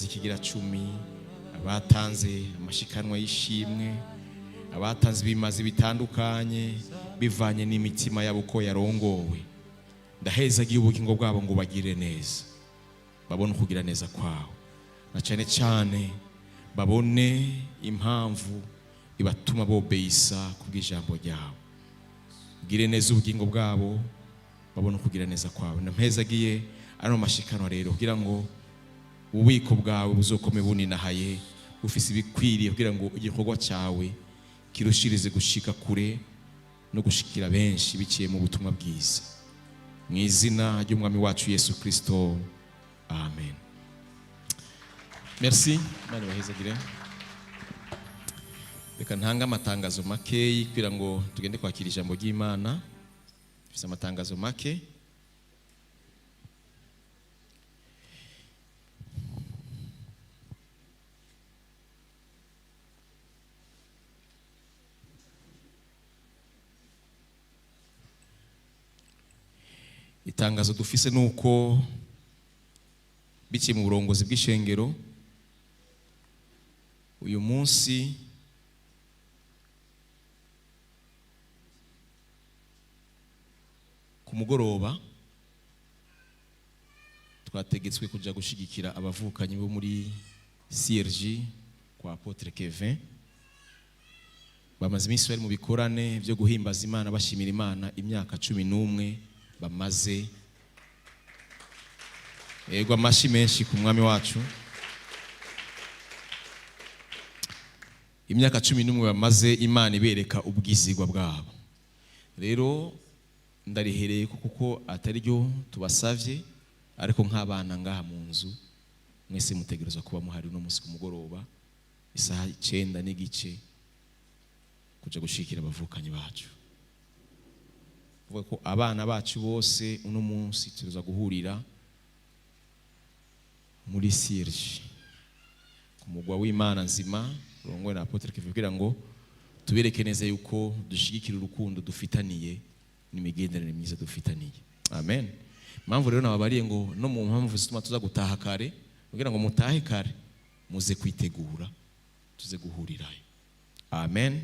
zikigira 10 abatanze amashikanwa y'ishimwe abatanze bimaze bitandukanye bivanye n'imitima yabo ko yarongowe ndahezagiye ubugingo bwabo ngo bagire neza babone kugira neza kwawe na cyane cyane babone impamvu ibatuma bobeyisa kubw'ijambo ryawe gire neza ubugingo bwabo babone kugira neza kwawe nampezagiye ano mashikano rero kugira ngo ububiko bwawe buzokome buninahaye ufise ibikwiriye kugira ngo igikorwa cyawe kirushirize gushika kure no gushikira benshi biciye mu butumwa bwiza mu izina ry'umwami wacu Yesu Kristo amen. Merci mani bahezagire. Reka ntanga amatangazo make kugira ngo tugende kwakira ijambo ry'Imana. Fisa amatangazo make. Itangazo dufise nuko biciye mu burongozi bw'ishengero uyu munsi ku mugoroba twategetswe kuja gushigikira abavukanyi bo muri CRG kwa Apotre Kevin bamaze iminsi bari mu bikorane byo guhimbaza Imana bashimira Imana imyaka 11 bamaze ego amashi menshi ku mwami wacu imyaka 11 bamaze Imana ibereka ubwizigwa bwabo rero ndarihereye kuko atari ryo tubasavye ariko nk'abana ngaha mu nzu mwese mutegerezwa kuba muhari no munsi ku mugoroba isaha 9:30 kuja gushikira abavukanyi bacu ko abana bacu bose uno munsi tuza guhurira muri CRG ku mugwa w'Imana nzima rongwe na Apotre Kevin kugira ngo tubereke neza yuko dushigikira urukundo dufitaniye n'imigenderanire myiza dufitaniye amen. Impamvu rero nababariye ngo no mu mpamvu zituma tuza gutaha kare kugira ngo mutahe kare muze kwitegura tuze guhurirayo amen.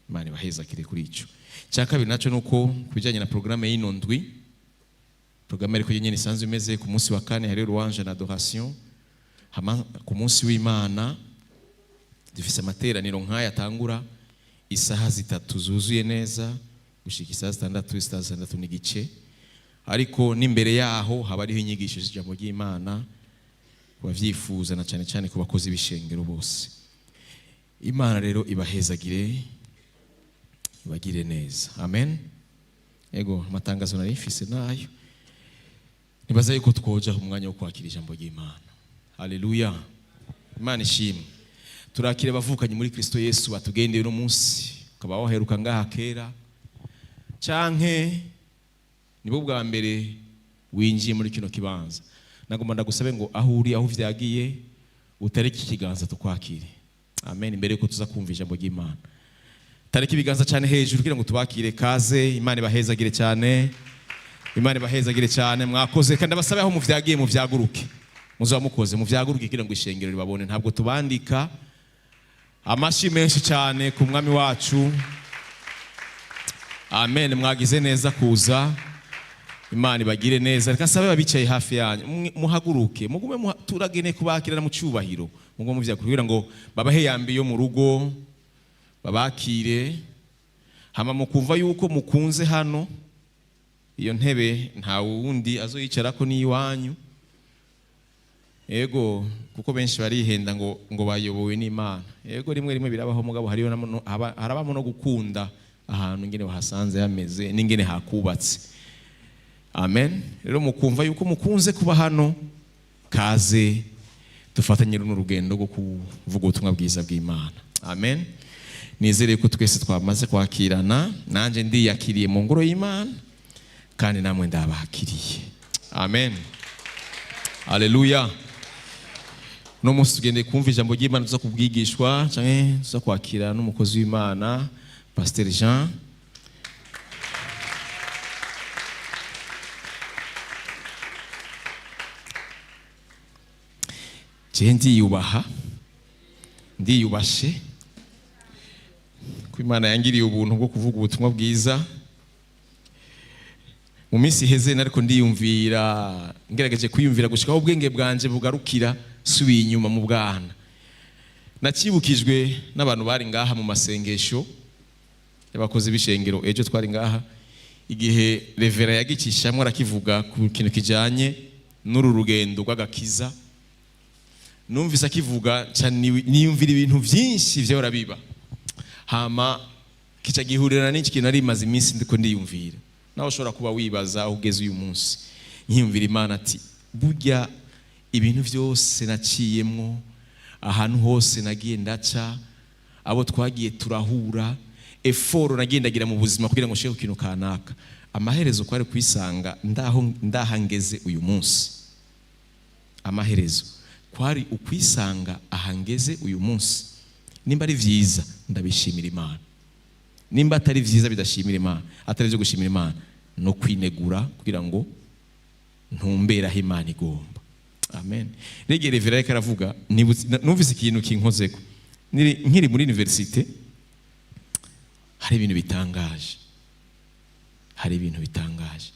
Imana bahezakire kuri ico. Cyakabiri naco nuko kubijanye na programme y'inondwi programme ariko yenye isanzwe imeze ku munsi wa kane hari louange na adoration hama ku munsi w'Imana dufise amateraniro nk'aya tangura isaha 3 zuzuye neza gushika isaha 6 n'igice ariko n'imbere yaho haba ariho inyigisho z'ijambo ry'Imana kubavyifuza na cyane cyane ku bakozi b'ishengero bose. Imana rero ibahezagire bagire neza amen. Ego amatangazo narifise nayo nibaza yuko twoja umwanya wo kwakira ijambo ry'Imana. Haleluya. Imana ishimwe. Turakire bavukanye muri Kristo Yesu batugendeye no munsi ukaba waheruka ngaha kera canke nibo bwa mbere winjiye muri kino kibanza nagomba ndagusabe ngo aho uri aho vyagiye utareke ikiganza tukwakire amen imbere yuko tuza kumva ijambo ry'Imana. Tariki ibiganza cyane hejuru kugira ngo tubakire kaze. Imana ibahezagire cyane. Imana ibahezagire cyane mwakoze kandi abasabe aho muvyagiye muvyaguruke muzo mukoze muvyaguruke kugira ngo ishengero ribabone ntabwo tubandika amashi menshi cyane ku mwami wacu amen. Mwagize neza kuza Imana ibagire neza reka sabe babicaye hafi yanyu muhaguruke mugume turagene kubakira mu cyubahiro mugume muvyaguruke kugira ngo babahe yambi yo mu rugo babakire hama mukumva yuko mukunze hano iyo ntebe nta wundi azoyicarako ni iwanyu ego kuko benshi barihenda ngo bayobowe n'Imana ego rimwe birabaho mugabo hariyo harabamo no gukunda ahantu ngene wahasanze yameze n'ingene hakubatse amen. Rero mukumva yuko mukunze kuba hano kaze dufatanye n'urugendo rwo kuvuga ubutumwa bwiza bw'Imana amen. Nizere ko twese twamaze kwakirana nanje ndiyakiriye mu ngoro y'Imana kandi namwe ndabakiriye amen. Haleluya. No munsi tugende kumva ijambo ry'Imana tuza kubwigishwa canke tuza kwakira n'umukozi w'Imana Pasteur Jean. je ndiyubashe ko Imana yangiriye ubuntu bwo kuvuga ubutumwa bwiza. Mu minsi heze nariko ndiyumvira, ngerageje kwiyumvira gushikaho ubwenge bwanje bugarukira subiye inyuma mu bwana. Nakibukijwe n'abantu bari ngaha mu masengesho y'abakozi b'ishengero. Ejo twari ngaha igihe Revera yagicishamwe arakivuga ku kintu kijanye n'uru rugendo rw'agakiza. Numvise akivuga cyane, niyumvira ibintu byinshi vyora biba, hama kica gihurira n'iki kintu ari maze iminsi ndiko ndiyumvira. Nawe ushobora kuba wibaza aho ugeze uyu munsi. Nkiyumvira Imana ati burya ibintu byose naciyemwo, ahantu hose nagiye ndaca, abo twagiye turahura, effort nagiye ndagira mu buzima kugira ngo sheke ku kintu kanaka, amaherezo kwari kwisanga ndahangeze uyu munsi. Amaherezo kwari ukwisanga ahangeze uyu munsi. Nimba ari vyiza ndabishimira Imana, nimba atari vyiza bidashimira Imana, atari byo gushimira Imana no kwinegura kugira ngo ntumbera aho Imana igomba. Amen. Rege Revera ariko aravuga, numvise ikintu kinkozeko nkiri muri universite. Hari ibintu bitangaje,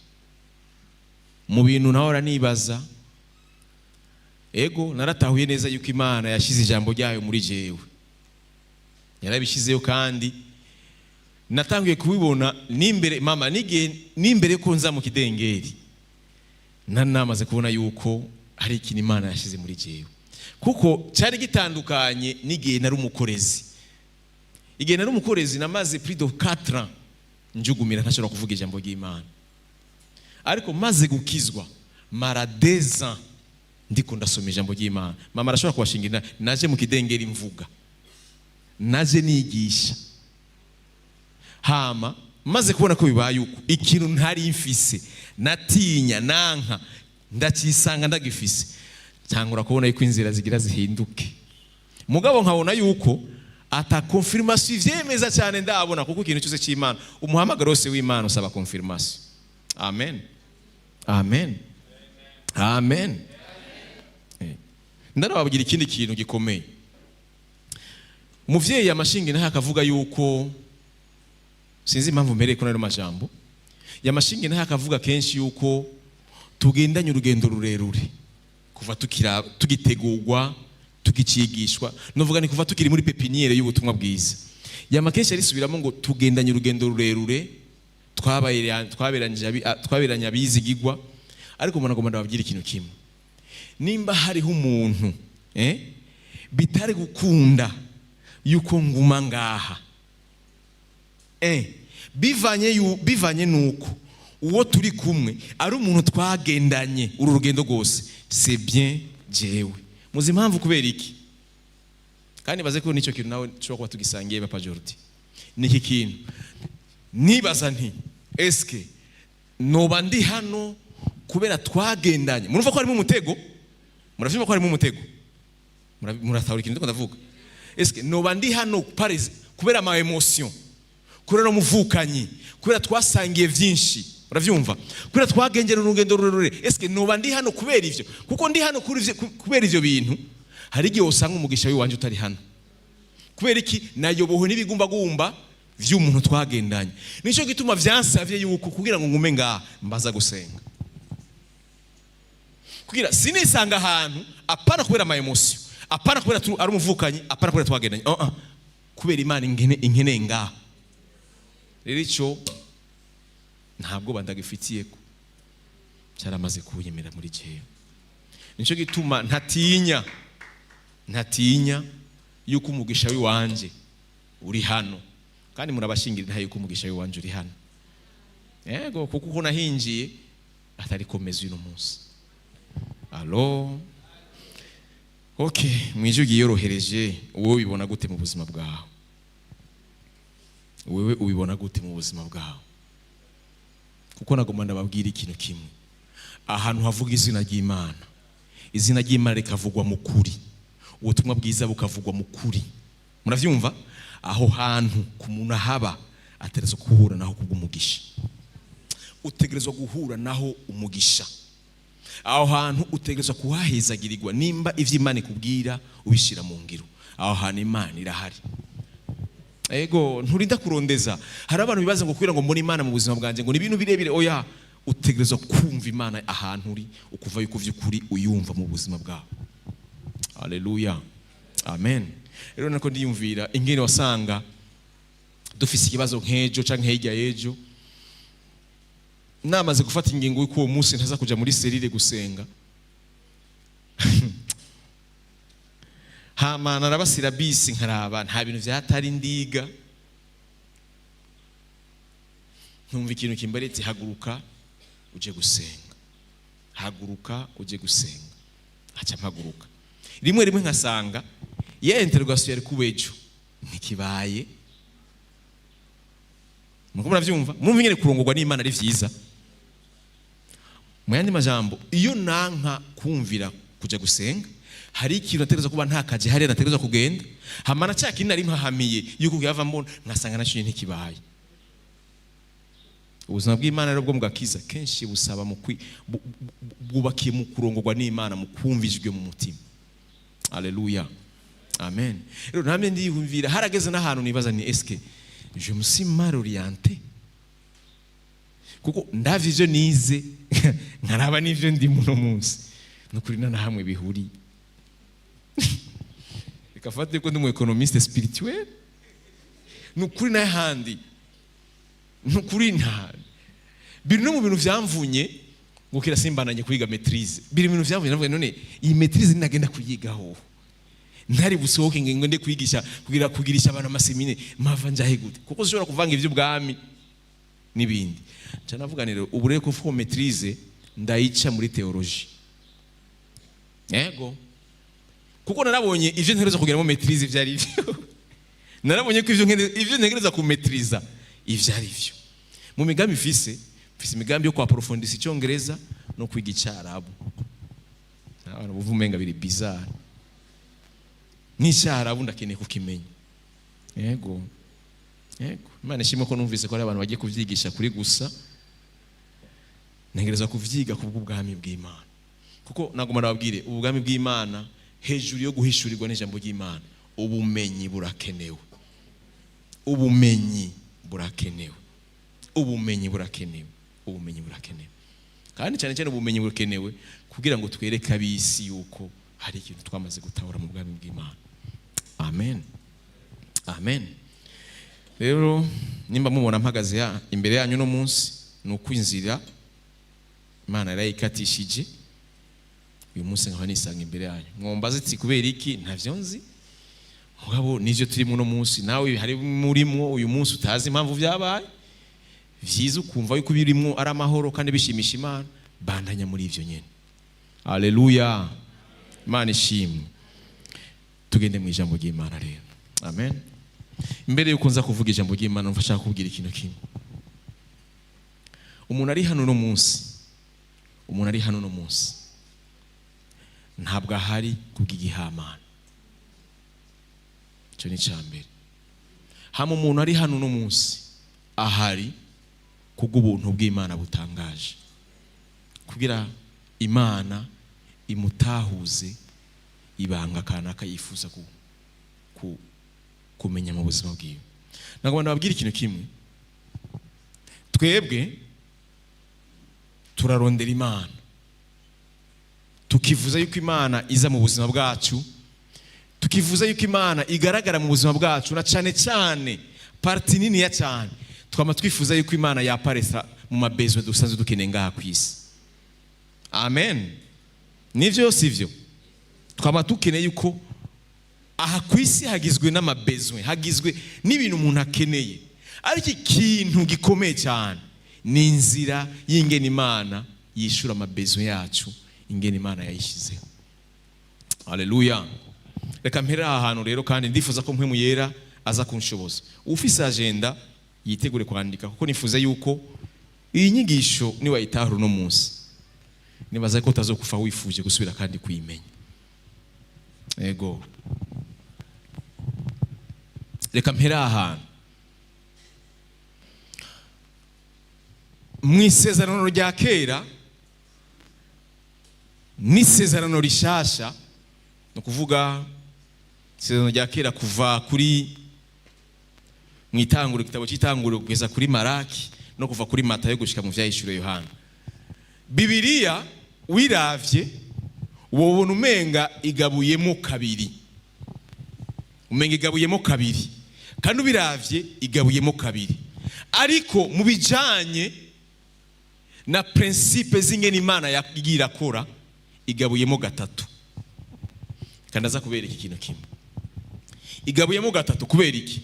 mu bintu naho ranibaza. Ego naratahuye neza yuko Imana yashize ijambo ryayo muri jewe, yarabishizeyo kandi natangiye kubibona n'imbere mama n'imbere ko nza mu kidengeri. Namaze kubona yuko hari ikintu Imana yashize muri jewe, kuko cyari gitandukanye n'igihe nari umukorezi. Igihe nari umukorezi namaze plus de 4 ans njugumira ntashobora kuvuga ijambo ry'Imana, ariko maze gukizwa mara 2 ans ndiko ndasoma ijambo ry'Imana. Mama arashobora kubashingira, naje mu kidengeri mvuga, naje nigisha, hama maze kubona ko bibaye uko ikintu ntari mfise natinya nanka ndacisanga ndagifise, cyangwa kubona yuko inzira zigira zihinduke. Mugabo nkabona yuko ata confirmation vyemeza cyane ndabona, kuko ikintu cyose cy'Imana umuhamagaro wose w'Imana usaba confirmation. Amen, amen, amen. Ndarababwira ikindi kintu gikomeye. Umuvyeyi amashinge naho akavuga yuko, sinzi impamvu mpereye ko nari majambo yamashinge naho akavuga kenshi yuko tugendanye urugendo rurerure kuva tugitegurwa, tukicigishwa, novuga ni kuva tukiri muri pepiniere y'ubutumwa bwiza. Yama kenshi arisubiramo ngo tugendanye urugendo rurerure, twaberanye abizigirwa. Ariko mbona ngo ndababwira ikintu kimwe, nimba hariho umuntu bitari gukunda yuko nguma ngaha, bivanye nuko uwo turi kumwe ari umuntu twagendanye uru rugendo rwose, c'est bien jewe. Muzi impamvu kubera iki? Kandi baze ko nicyo kintu nawe cyo kuba tugisangiye Papa Jordi. Niki kintu nibaza nti eske noba ndi hano kubera twagendanye? Murumva ko harimo umutego? Muravyumva ko harimo umutego? Muratahura ikintu ndavuga? Eske noba ndi hano kubera ama emotion, kubera umuvukanyi, kubera twasangiye vyinshi, uravyumva? Kubera twagengera urugendo rurerure, eske noba ndi hano kubera ivyo? Kuko ndi hano kubera ivyo bintu, hari igihe usanga umugisha w'iwanje utari hano. Kubera iki? Nayoboho n'ibigumbagumba vy'umuntu twagendanye. Nico gituma vyansavye yuko kugira ngo ngume ngaha mbaza gusenga, kugira sinisanga ahantu apana kubera ama emotion, apana kubera ari umuvukanyi, apana kubera twagendanye, kubera Imana inkene ngaha. Rero ico ntabwo bandagifitiye ko cyaramaze kunyemera muri jewe. Nico gituma ntatinya yuko umugisha w'iwanje uri hano, kandi murabashingira nta yuko umugisha w'iwanje uri hano. Yego, kuko uko nahinjiye atari komeza uyu munsi. Allo, okay, mwije ugiyorohereje, wowe ubibona gute mu buzima bwawe? Wewe ubibona gute mu buzima bwawe? Kuko nagomba ndababwira ikintu kimwe, ahantu havuga izina ry'Imana, izina ry'Imana rikavugwa mu kuri, ubutumwa bwiza bukavugwa mu kuri. Muravyumva? Aho hantu ku muntu haba aterezo kuhura naho kubw'umugisha, utegerezwa guhura naho umugisha. aho hantu utegerezwa kuhahezagirirwa nimba ivy'Imana ikubwira ubishira mu ngiro. Aho hantu Imana irahari. Ego nturinda kurondeza. Hari abantu bibaza ngo kugira ngo mbone Imana mu buzima bwanje ngo ni ibintu birebire. Oya, utegerezwa kumva Imana ahantu uri, ukuva yuko vy'ukuri uyumva mu buzima bwawe. Haleluya, amen. Rero nako ndiyumvira ingene wasanga dufise ikibazo nk'ejo canke hirya y'ejo, namaze gufata ingingo y'uko uwo munsi ntaza kuja muri serire gusenga. Hama narabasira bisi nkaraba nta bintu vyatari ndiga, ntumva ikintu kimbaretse, haguruka uje gusenga, haguruka uje gusenga. Aca mpaguruka. Rimwe nkasanga ya interrogation yari kubejo ntikibaye. Muko muravyumva? Mumva ingene kurongorwa n'Imana ari vyiza. Mu yandi majambo, iyo nanka kumvira kuja gusenga, hari ikintu nategerezwa kuba ntakaje, hari nategerezwa kugenda. Hamana cya kintu nari mpahamiye yuko yava mbona nkasanga nashinye ntikibaye. Ubuzima bw'Imana rero bwo mugakiza kenshi busaba mu bwubakiye mu kurongorwa n'Imana, mu kumvijwe mu mutima. Haleluya, amen. Rero namwe ndiyumvira harageze n'ahantu nibaza ni eske je me suis mal orienté, kuko ndavye ivyo nize nkaraba n'ivyo ndi muno munsi nukuri na hamwe bihuri. Ikafate ko ndi mu economiste spirituel nukuri na handi, nukuri nta biri no mu bintu vyamvunye ngo kirasimbananye kwiga maîtrise. Biri mu bintu vyamvunye navuga none iyi maîtrise ninagenda kuyigaho ntari busohoke ngo nde kwigisha kugirisha abantu amasemine mava njahe gute, kuko zishobora kuvanga ivy'ubwami nibindi. Cyanavuga rero ubure ko fo maîtrise ndayica muri theologie. Yego, kuko narabonye ivyo ntegereza kugeramo maîtrise ivyari ivyo. Narabonye ko ivyo ntegereza ku maîtriza ivyari ivyo. Mu migambi mfise imigambi yo kwa approfondisa icyongereza no kwiga icyarabu. Abantu buvumenga biri bizarre. N'icyarabu ndakeneye kukimenya. Yego. Imana ishimwe ko numvise ko ari abantu bagiye kuvyigisha kuri gusa. Ntegereza kuvyiga ku bw'ubwami bw'Imana. Kuko nagomba nababwire ubwami bw'Imana hejuru yo guhishurirwa n'ijambo ry'Imana, ubumenyi burakenewe. Ubumenyi burakenewe. Kandi cyane ubumenyi burakenewe kugira ngo twereke abisi yuko hari ikintu twamaze gutahura mu bwami bw'Imana. Amen. Rero nimba mubona mpagaze imbere yanyu no munsi, nuko inzira Imana yarayikatishije. Uyu munsi nkaba nisanga imbere yanyu. Mwombaze ati kubera iki? Ntavyo nzi. Mugabo nivyo turimo no munsi, nawe hari murimo uyu munsi utazi impamvu vyabaye. Vyiza ukumva yuko birimo ari amahoro kandi bishimisha Imana, bandanya muri ivyo nyene. Haleluya, Imana ishimwe. Tugende mu ijambo ry'Imana rero. Amen. Imbere yuko nza kuvuga ijambo ry'Imana, mfasha kubwira ikintu kimwe. Umuntu ari hano no munsi, ntabwo ahari kubw'igihamana. Cyo ni cyambere. Hama umuntu ari hano no munsi ahari kubw'ubuntu bw'Imana butangaje, kugira Imana imutahuze ibanga kanaka yifuza kumenya mu buzima bwiwe. Nagomba nababwira ikintu kimwe. Twebwe turarondera Imana, tukivuza yuko Imana iza mu buzima bwacu, tukivuza yuko Imana igaragara mu buzima bwacu, na cyane parti nini ya cyane twama twifuza yuko Imana yaparesa mu mabezwe dusanzwe dukeneye ngaha ku isi. Amen. Nivyo sivyo? Twama tukeneye yuko aha ku isi hagizwe n'amabezwe, hagizwe n'ibintu umuntu akeneye. Ariko ikintu gikomeye cyane ni inzira y'ingene Imana yishura amabezwe yacu, ingene Imana yayishizeho. Haleluya. Reka mpera ahantu rero, kandi ndifuza ko mpwemu yera aza kunshoboza. Ufise agenda yitegure kwandika, kuko nifuza yuko iyi nyigisho ni wayitahura no munsi. Nibaza ko utazokufa wifuje gusubira kandi kuyimenya. Ego. Reka mpera ahantu. Mu isezerano rya kera n'isezerano rishasha, no kuvuga isezerano rya kera kuva kuri mwitanguro, igitabo cy'itanguro kugeza kuri Maraki, no kuva kuri Matayo gushika mu vyahishuro Yohana. Bibiliya wiravye wobona umenga igabuyemo kabiri, umenga igabuyemo kabiri, kandi ubiravye igabuyemo kabiri, ariko mu bijanye na principe z'ingene Imana yagira kora igabuyemo gatatu. Kandi aza kubereka ikintu kimwe, igabuyemo gatatu kubera iki?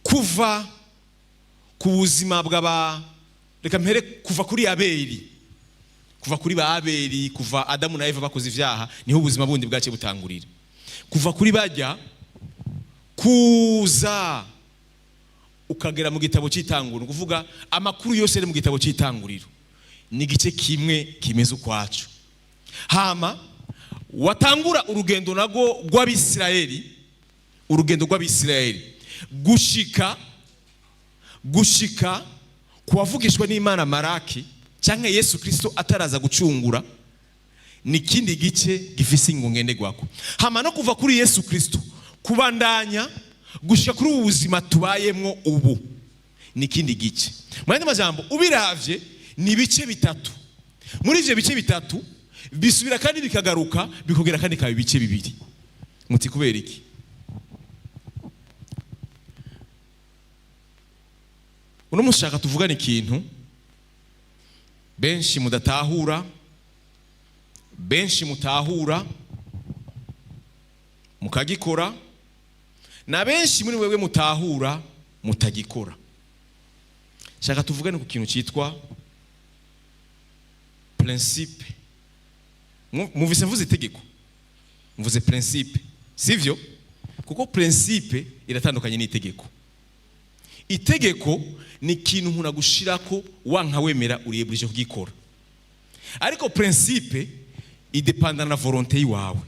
Kuva ku buzima bw'aba, reka mpere kuva kuri Abeli, kuva kuri ba Abeli, kuva Adamu na Eva bakoze ivyaha, niho ubuzima bundi bwace butangurira. Kuva kuri bajya kuza ukagera mu gitabo cy'itanguriro, kuvuga amakuru yose ari mu gitabo cy'itanguriro ni gice kimwe kimeze ukwacu. Hama watangura urugendo nago rw'Abisirayeli, urugendo rw'Abisirayeli gushika kuwavugishwa n'Imana Maraki cyangwa Yesu Kristo ataraza gucungura, ni kindi gice gifise ingongenderwako. Hama no kuva kuri Yesu Kristo kubandanya gushika kuri ubu buzima tubayemwo ubu, ni kindi gice. Mu yandi majambo ubiravye ni bice bitatu. Muri ivyo bice bitatu bisubira kandi bikagaruka bikogera kandi kabe bice bibiri. Muti kubera iki? Uno mushaka tuvugana ikintu benshi mudatahura, benshi mutahura mukagikora, na benshi muri wewe mutahura mutagikora. Shaka tuvugane ku kintu cyitwa principe. Muvise mvuze itegeko, mvuze principe, sivyo? Kuko principe iratandukanye n'itegeko. Itegeko ni ikintu umuntu agushirako wanka wemera uriyeburije kugikora, ariko principe idepanda na volonté yiwawe.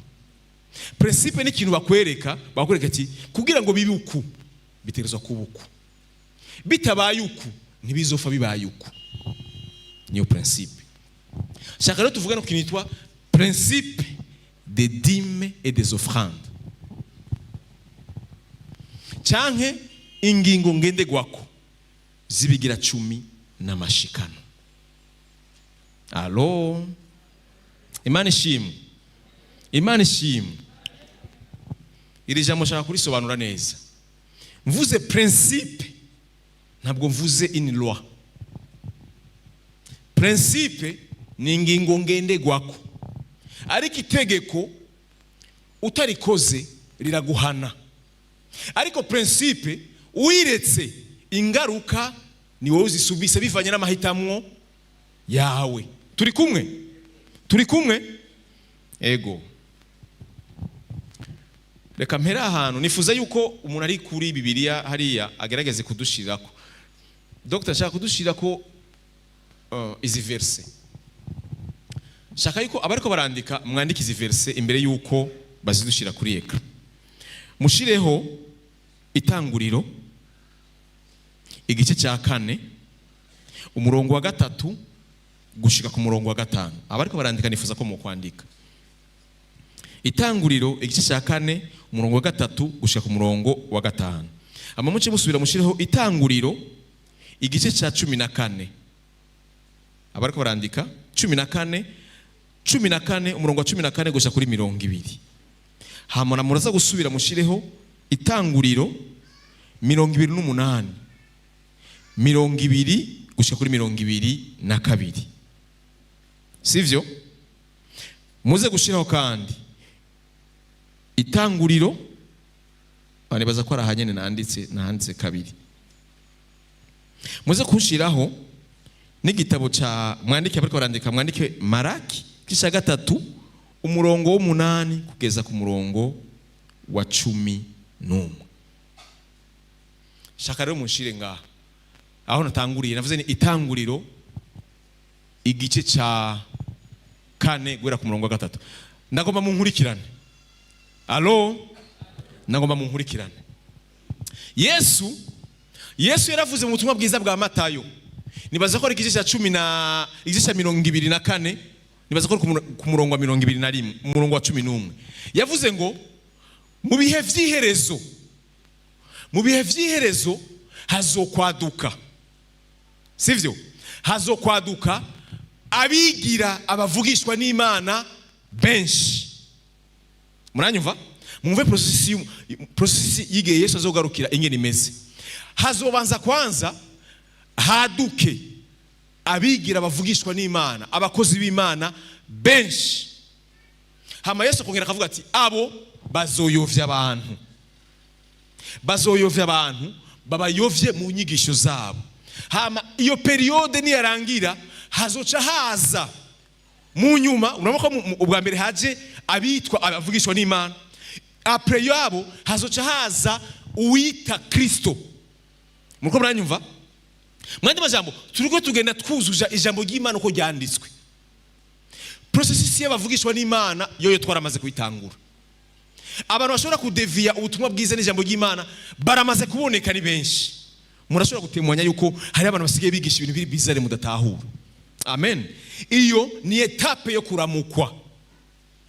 Principe ni ikintu bakwereka ati kugira ngo bibi uku bitegerezwa kuba uku, bitabaye uku ntibizofa bibaye uku. Niyo principe. Shaka rero tuvugana ku kintu cyitwa principe des dîmes et des offrandes, canke ingingo ngenderwako zibigira 10 n'amashikano. Alo, Imana ishimwe, Imana ishimwe. Iri jambo shaka kurisobanura neza. Mvuze principe ntabwo mvuze une loi. Principe ni ingingo ngenderwako, ariko itegeko utarikoze riraguhana. Ariko principe uyiretse ingaruka ni wowe uzisubise bivanye n'amahitamwo yawe. Turi kumwe? Turi kumwe? Ego. Reka mpera ahantu nifuza yuko umuntu ari kuri Bibiliya hariya agerageze kudushirako. Dr. Shaka kudushirako izi verse. Shaka yuko abariko barandika mwandika izi verse imbere yuko bazidushira kuri eka. Mushireho itanguriro igice cya 4 umurongo wa 3 gushika ku murongo wa 5. Abariko barandika nifuza ko mu kwandika itanguriro igice cya 4 umurongo wa 3 gushika ku murongo wa 5. Amamuce musubira mushireho itanguriro igice cya 14. Abariko barandika 14 umurongo wa 14 gushika kuri 20. Hamona muraza gusubira mushireho itanguriro 28 20 gushika kuri 22. Sivyo? Muze gushiraho kandi itanguriro, banibaza ko arahanyene nanditse kabiri. Muze kushiraho n'igitabo ca mwandike bariko barandika mwandike Maraki kisha 3 umurongo wa 8 kugeza ku murongo wa 11. Shaka rero munshire ngaha aho natanguriye, navuze ni itanguriro igice ca 4 gwera ku murongo wa 3. Ndagomba munkurikirane. Alo, ndagomba munkurikirane. Yesu yaravuze mu butumwa bwiza bwa Matayo, nibaza ko igice cya 10 na igice cya 24 nibaza ko ku murongo wa 21 umurongo wa 11 yavuze ngo mu bihe vy'iherezo hazokwaduka, sivyo? Hazokwaduka abigira abavugishwa n'Imana benshi. Muranyumva? Mwumve processi y'igihe Yesu azogarukira ingene imeze. Hazobanza kwanza haduke abigira abavugishwa n'Imana, abakozi b'Imana benshi. Hama Yesu kongera akavuga ati abo bazoyovya abantu, babayovye mu nyigisho zabo. Hama iyo periode niyarangira hazoca haza mu nyuma, urabona ko ubwa mbere haje abitwa abavugishwa n'Imana, après yabo hazoca haza uwita Kristo. Muko muranyumva? Mwandi majambo turiko tugenda twuzuza ijambo ry'Imana uko ryanditswe. Processus y'abavugishwa n'Imana yoyo twaramaze kubitangura. Abantu bashobora kudevia ubutumwa bwiza n'ijambo ry'Imana baramaze kuboneka ni benshi. Murashobora gutemwanya yuko hari abantu basigaye bigisha ibintu biri bizarre mudatahura. Amen. Iyo ni etape yo kuramukwa.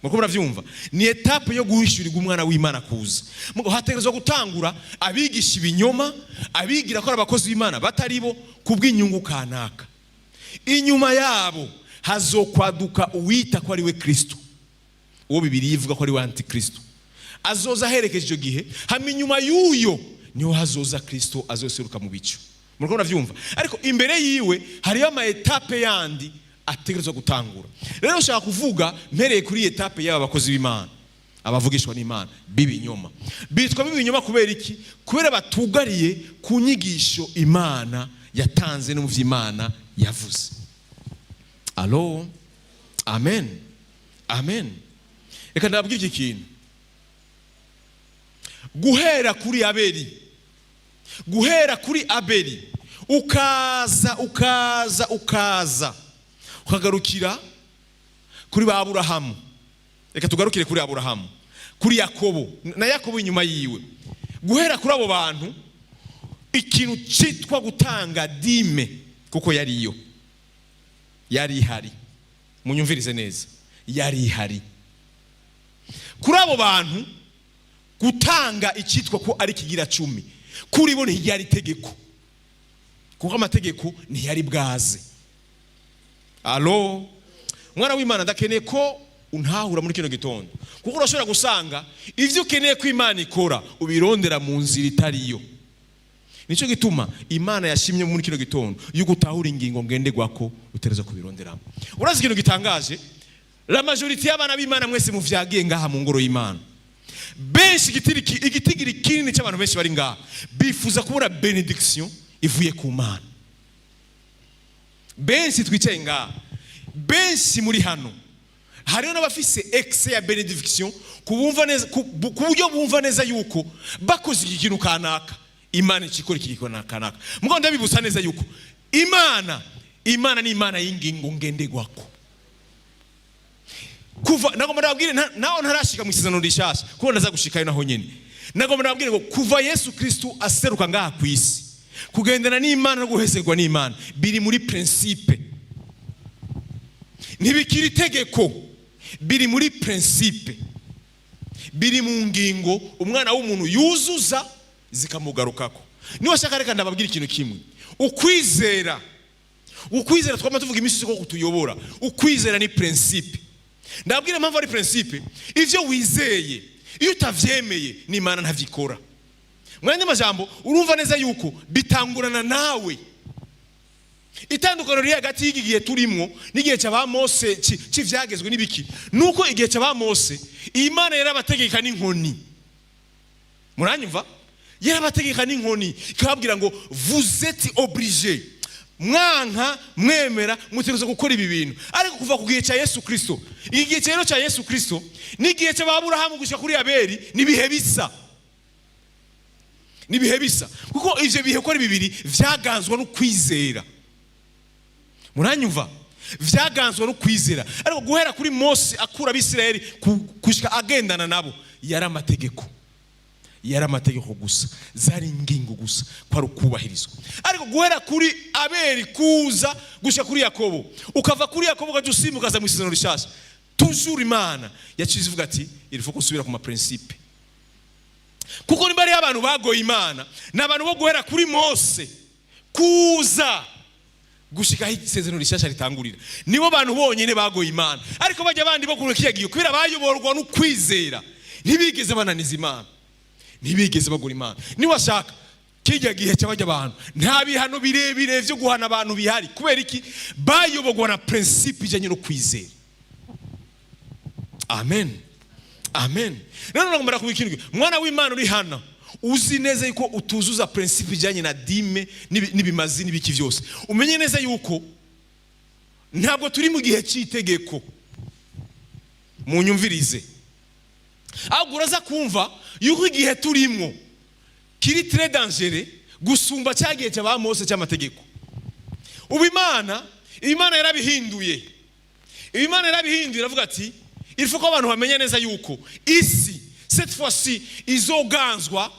Muko muravyumva? Ni etape yo guhishurirwa umwana w'Imana kuza. Muko hategerezwa gutangura abigisha ibinyoma, abigira ko abakozi b'Imana batari bo kubw'inyungu kanaka. Inyuma yabo hazokwaduka uwita ko ari we Kristo. Uwo Bibiliya ivuga ko ari we Antikristo. Azoza herekeje icyo gihe, hama inyuma y'uyo niho hazoza Kristo azoseruka mu bicu. Muriko muravyumva? Ariko imbere yiwe hariyo ama etape yandi ategerezwa gutangura. Rero ushaka kuvuga mpereye kuri etape y'aba bakozi b'Imana, abavugishwa n'Imana bibinyoma. Bitwa bibinyoma kubera iki? Kubera batugariye ku nyigisho Imana yatanze no mu vy'Imana yavuze. Allo? Amen. Amen. Reka ndababwira iki kintu. Guhera kuri Abeli ukaza ukagarukira kuri ba Aburahamu. Reka tugarukire kuri Aburahamu, kuri Yakobo na Yakobo inyuma yiwe. Guhera kuri abo bantu ikintu citwa gutanga dime, kuko yari ihari. Munyumvirize neza, yari ihari. Kuri abo bantu gutanga icyitwa ko ari kigira 10 kuri bo ntiyari itegeko, kuko amategeko ntiyari bwaze. Allo? Mwana w'Imana ndakeneye ko untahura muri kino gitondo, kuko urashobora gusanga ivyo ukeneye ko Imana ikora ubirondera mu nzira itariyo. Nico gituma Imana yashimye muri kino gitondo yuko utahura ingingo ngendegwako utereza kubironderamo. Urazi ikintu gitangaje, la majorité y'abana b'Imana mwese muvyagiye ngaha mu ngoro y'Imana, benshi igitigiri kinini cy'abantu benshi bari ngaha bifuza kubura benediction ivuye ku Mana. Benshi twicaye ngaha, benshi muri hano hariyo n'abafise excès ya benediction kubumva neza, ku buryo bumva neza yuko bakoze ikintu kanaka Imana ikikora ikikona kanaka. Mugo ndabibusa neza yuko Imana ni Imana y'ingingo ngendegwako. Kuva nagomba ndababwire naho ntarashika mu isezerano rishasha, kuko ndaza gushikayo naho nyene. Nagomba ndababwire ngo kuva Yesu Kristo aseruka ngaha ku isi, kugendana n'Imana no guhezerwa n'Imana biri muri principe. Ntibikiri tegeko, biri muri principe. Biri mu ngingo umwana w'umuntu yuzuza zikamugarukako. Niba shaka reka ndababwira ikintu kimwe. Ukwizera twama tuvuga imisi ko kutuyobora. Ukwizera ni principe. Ndabwira mpamvu ari principe. Ivyo wizeye, iyo utavyemeye n'Imana ntavyikora. Mwanya majambo urumva neza yuko bitangurana nawe. Itandukano riri hagati y'igihe turimwo n'igihe cy'aba Mose cy'ivyagezwe n'ibiki, nuko igihe cy'aba Mose Imana yarabategeka n'inkoni. Muranyumva? Yarabategeka n'inkoni ikababwira ngo vous êtes obligés, mwanka mwemera mutegerezwa gukora ibi bintu. Ariko kuva ku gihe cya Yesu Kristo, igihe cyero cya Yesu Kristo n'igihe cy'Aburahamu gushika kuri Abeli nibihe bisa, kuko ivyo bihe ko ari bibiri vyaganzwa no kwizera. Muranyumva? Vyaganzwa no kwizera. Ariko guhera kuri Mose akura Abisirayeli kushika agendana nabo yari amategeko, yari amategeko gusa, zari ingingo gusa, kwari ukubahirizwa. Ariko guhera kuri Abeli kuza gushika kuri Yakobo, ukava kuri Yakobo ukaja usimbuka mu isezerano rishasha, toujours Imana yacize ivuga ati il faut kusubira ku ma principe. Kuko niba ari abantu bagoye Imana, n'abantu bo guhera kuri Mose kuza gushika isezerano rishasha ritangurira, nibo bantu bonyene bagoye Imana. Ariko bajya abandi bo kurukiye giye kubera bayoborwa no kwizera, ntibigeze bananiza Imana, ntibigeze bagura Imana. Ni washaka kijya gihe cy'abajya abantu nta bihano birebire byo guhana abantu bihari, kubera iki? Bayoborwa na principe ijanye no kwizera. Amen, amen. None ngomba kubikirwa mwana w'Imana uri hana, uzi neza yuko utuzuza principe ijanye na dime nibimazi nibiki vyose. Umenye neza yuko ntabwo turi mu gihe cy'itegeko. Munyumvirize, ahubwo uraza kumva yuko igihe turimo kiri très dangereux gusumba cyagiye cy'aba Mose cy'amategeko. Ubu Imana yarabihinduye. Imana yarabihinduye, iravuga ati il faut ko abantu bamenye neza yuko isi cette fois-ci izoganzwa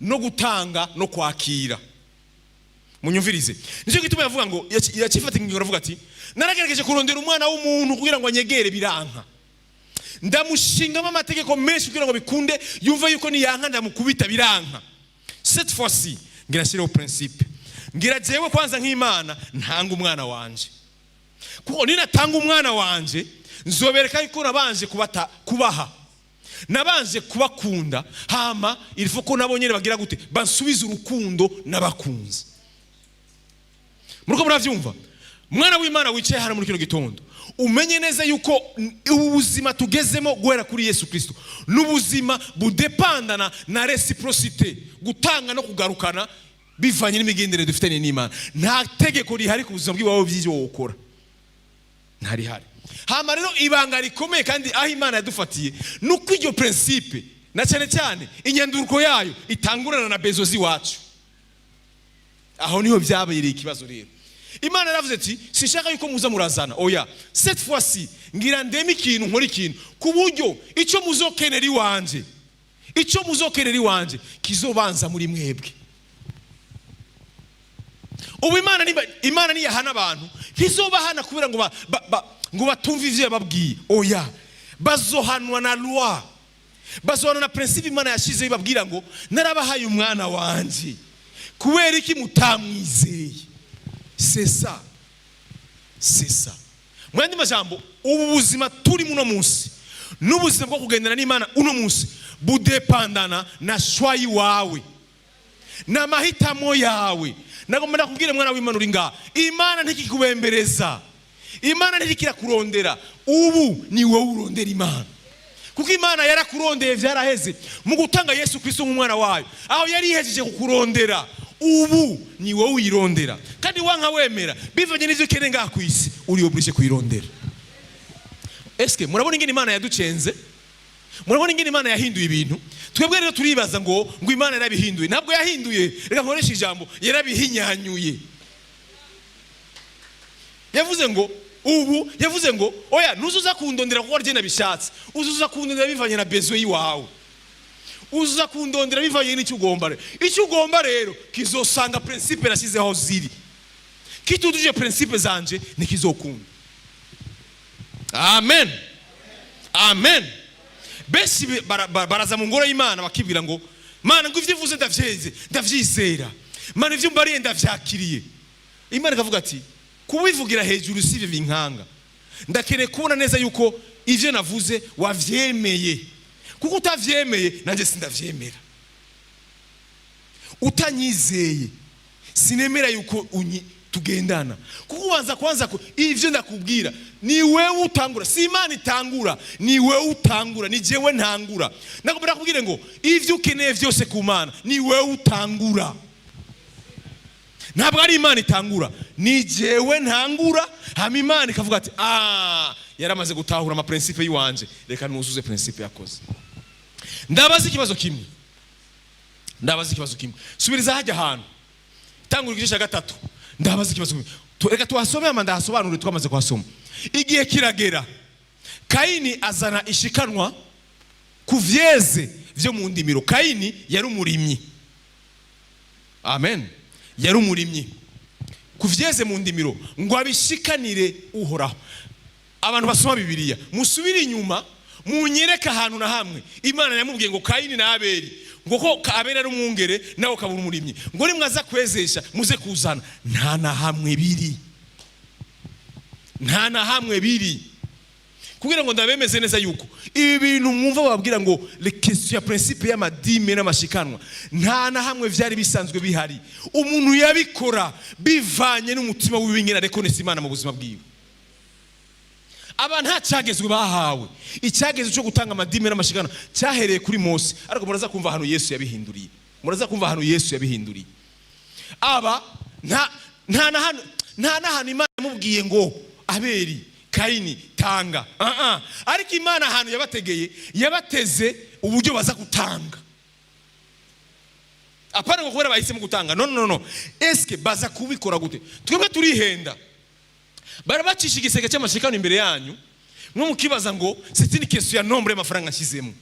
no gutanga no kwakira. Munyumvirize, nicyo gituma yavuga ngo yakifata ingingo, aravuga ati naragerageje kurondera umwana w'umuntu kugira ngo anyegere biranka, ndamushingamo amategeko menshi kugira ngo bikunde yumve yuko niyanka ndamukubita biranka. Cette fois-ci ngira shiraho principe, ngira jewe kwanza nk'Imana ntanga umwana wanje, kuko ninatanga umwana wanje nzobereka yuko nabanje kubaha, nabanje kubakunda, hama il faut ko nabonyere bagira gute bansubiza urukundo nabakunze. Muruko muravyumva? Mwana w'Imana wicaye hano muri kino gitondo, umenye neza yuko ubuzima tugezemo guhera kuri Yesu Kristo n'ubuzima budepandana na reciprocité, gutanga no kugarukana bivanye n'imigendere dufitanye n'Imana. Nta tegeko rihari ku buzima bw'iwawe by'ivyo wokora, ntari hari. Hama rero ibanga rikomeye kandi aho Imana yadufatiye nuko iryo principe na cyane cyane inyanduruko yayo itangurana na bezozi wacu. Aho niho byabereye ikibazo rero. Imana yaravuze ati sishaka yuko muza murazana, oya cette fois-ci ngira ndeme ikintu nkora ikintu ku buryo icyo muzokenera iwanje, icyo muzokenera iwanje kizobanza muri mwebwe. Ubu Imana ni yahana abantu, ntizobahana kubera ngo batumva ivyo yababwiye, oya bazohanwa na loi, bazohanwa na principe Imana yashize ibabwira ngo narabahaye umwana wanje kubera iki mutamwizeye. C'est ça, c'est ça. Mwandi majambo, ubu buzima turi muno munsi n'ubuzima bwo kugendana n'Imana uno munsi budepandana na shwayi wawe na mahitamo yawe. Nagomba ndakubwire mwana w'Imana uri ngaha, Imana ntikikubembereza, Imana ntikira kurondera, ubu ni wowe urondera Imana. Kuko Imana yarakurondeye vyaraheze mu gutanga Yesu Kristo nk'umwana wayo, aho yari ihejeje kukurondera, ubu ni wowe uyirondera. Kandi wanka wemera bivanye n'ivyo ukene ngaha ku isi, uri oblige kuyirondera. Eske murabona ingene Imana yaducenze? Murabona ingene Imana yahinduye ibintu? Twebwe rero turibaza ngo Imana yarabihinduye. Ntabwo yahinduye, reka nkoresha ijambo yarabihinyanyuye. Yavuze ngo oya nuzuza kundondera kuko rye nabishatse, uzuza kundondera bivanye na besoin wawe, uzuza kundondera bivanye n'icyo ugomba. Icyo ugomba rero kizosanga principe nashyizeho ziri, kituduje principe zanje nikizokunda. Amen, amen. Besi baraza mu ngoro y'Imana bakibwira ngo Mana ngo ivyo uvuze ndavyizera, Mana ivyo mbariye ndavyakiriye. Imana ikavuga ati kubivugira hejuru sivyo binkanga, ndakene kubona neza yuko ivyo navuze wavyemeye. Kuko utavyemeye nanje sindavyemera, utanyizeye sinemera yuko tugendana. Kuko ubanza kwanza ko ivyo ndakubwira ni wewe utangura, si Imana itangura, ni wewe utangura, ni jewe ntangura. Nagomba kubwire ngo ivyo ukeneye vyose ku Mana ni wewe utangura, ntabwo ari Imana itangura, ni jewe ntangura. Hama Imana ikavuga ati yaramaze gutahura ama principe yiwanje, reka nuzuze principe yakoze. Ndabaza ikibazo kimwe, subiriza hajya ahantu tangura igice cya gatatu. Ndabaza ikibazo kimwe, reka tuhasome ama ndahasobanure twamaze kuhasoma. Igihe kiragera Kaini azana ishikanwa ku vyeze vyo mu ndimiro. Kayini yari umurimyi. Amen. Yari umurimyi. Kuvyeze mu ndimiro ngo abishikanire Uhoraho. Abantu basoma Bibiliya musubire inyuma munyereka ahantu na hamwe Imana yamubwiye ngo Kayini na Abeli, ngo ko Abeli ari umwungere nawe ukabura umurimyi, ngo nimwaza kwezesha muze kuzana. Nta na hamwe biri. Nta na hamwe biri. Kugira ngo ndabemeze neza yuko ibi bintu mwumva bababwira ngo le question ya principe y'amadime n'amashikanwa nta na hamwe vyari bisanzwe bihari. Umuntu yabikora bivanye n'umutima w'ibingena reconnaître Imana mu buzima bwiwe. Abantu hacagezwe bahawe icyageze cyo gutanga amadime n'amashikanwa cyahereye kuri Mose, ariko muraza kumva hano Yesu yabihinduriye. Muraza kumva hano Yesu yabihinduriye. Aba nta na hano Imana yamubwiye ngo Abeli Kayini tanga. Ariko Imana ahantu yabategeye yabateze uburyo baza gutanga. Apana ngo kubera bahisemo gutanga. No. Eske baza kubikora gute? Twebwe turihenda. Barabacisha igiseke cy'amashikano imbere yanyu. Mwe mukibaza ngo c'est une question ya nombre y'amafaranga nshizemo.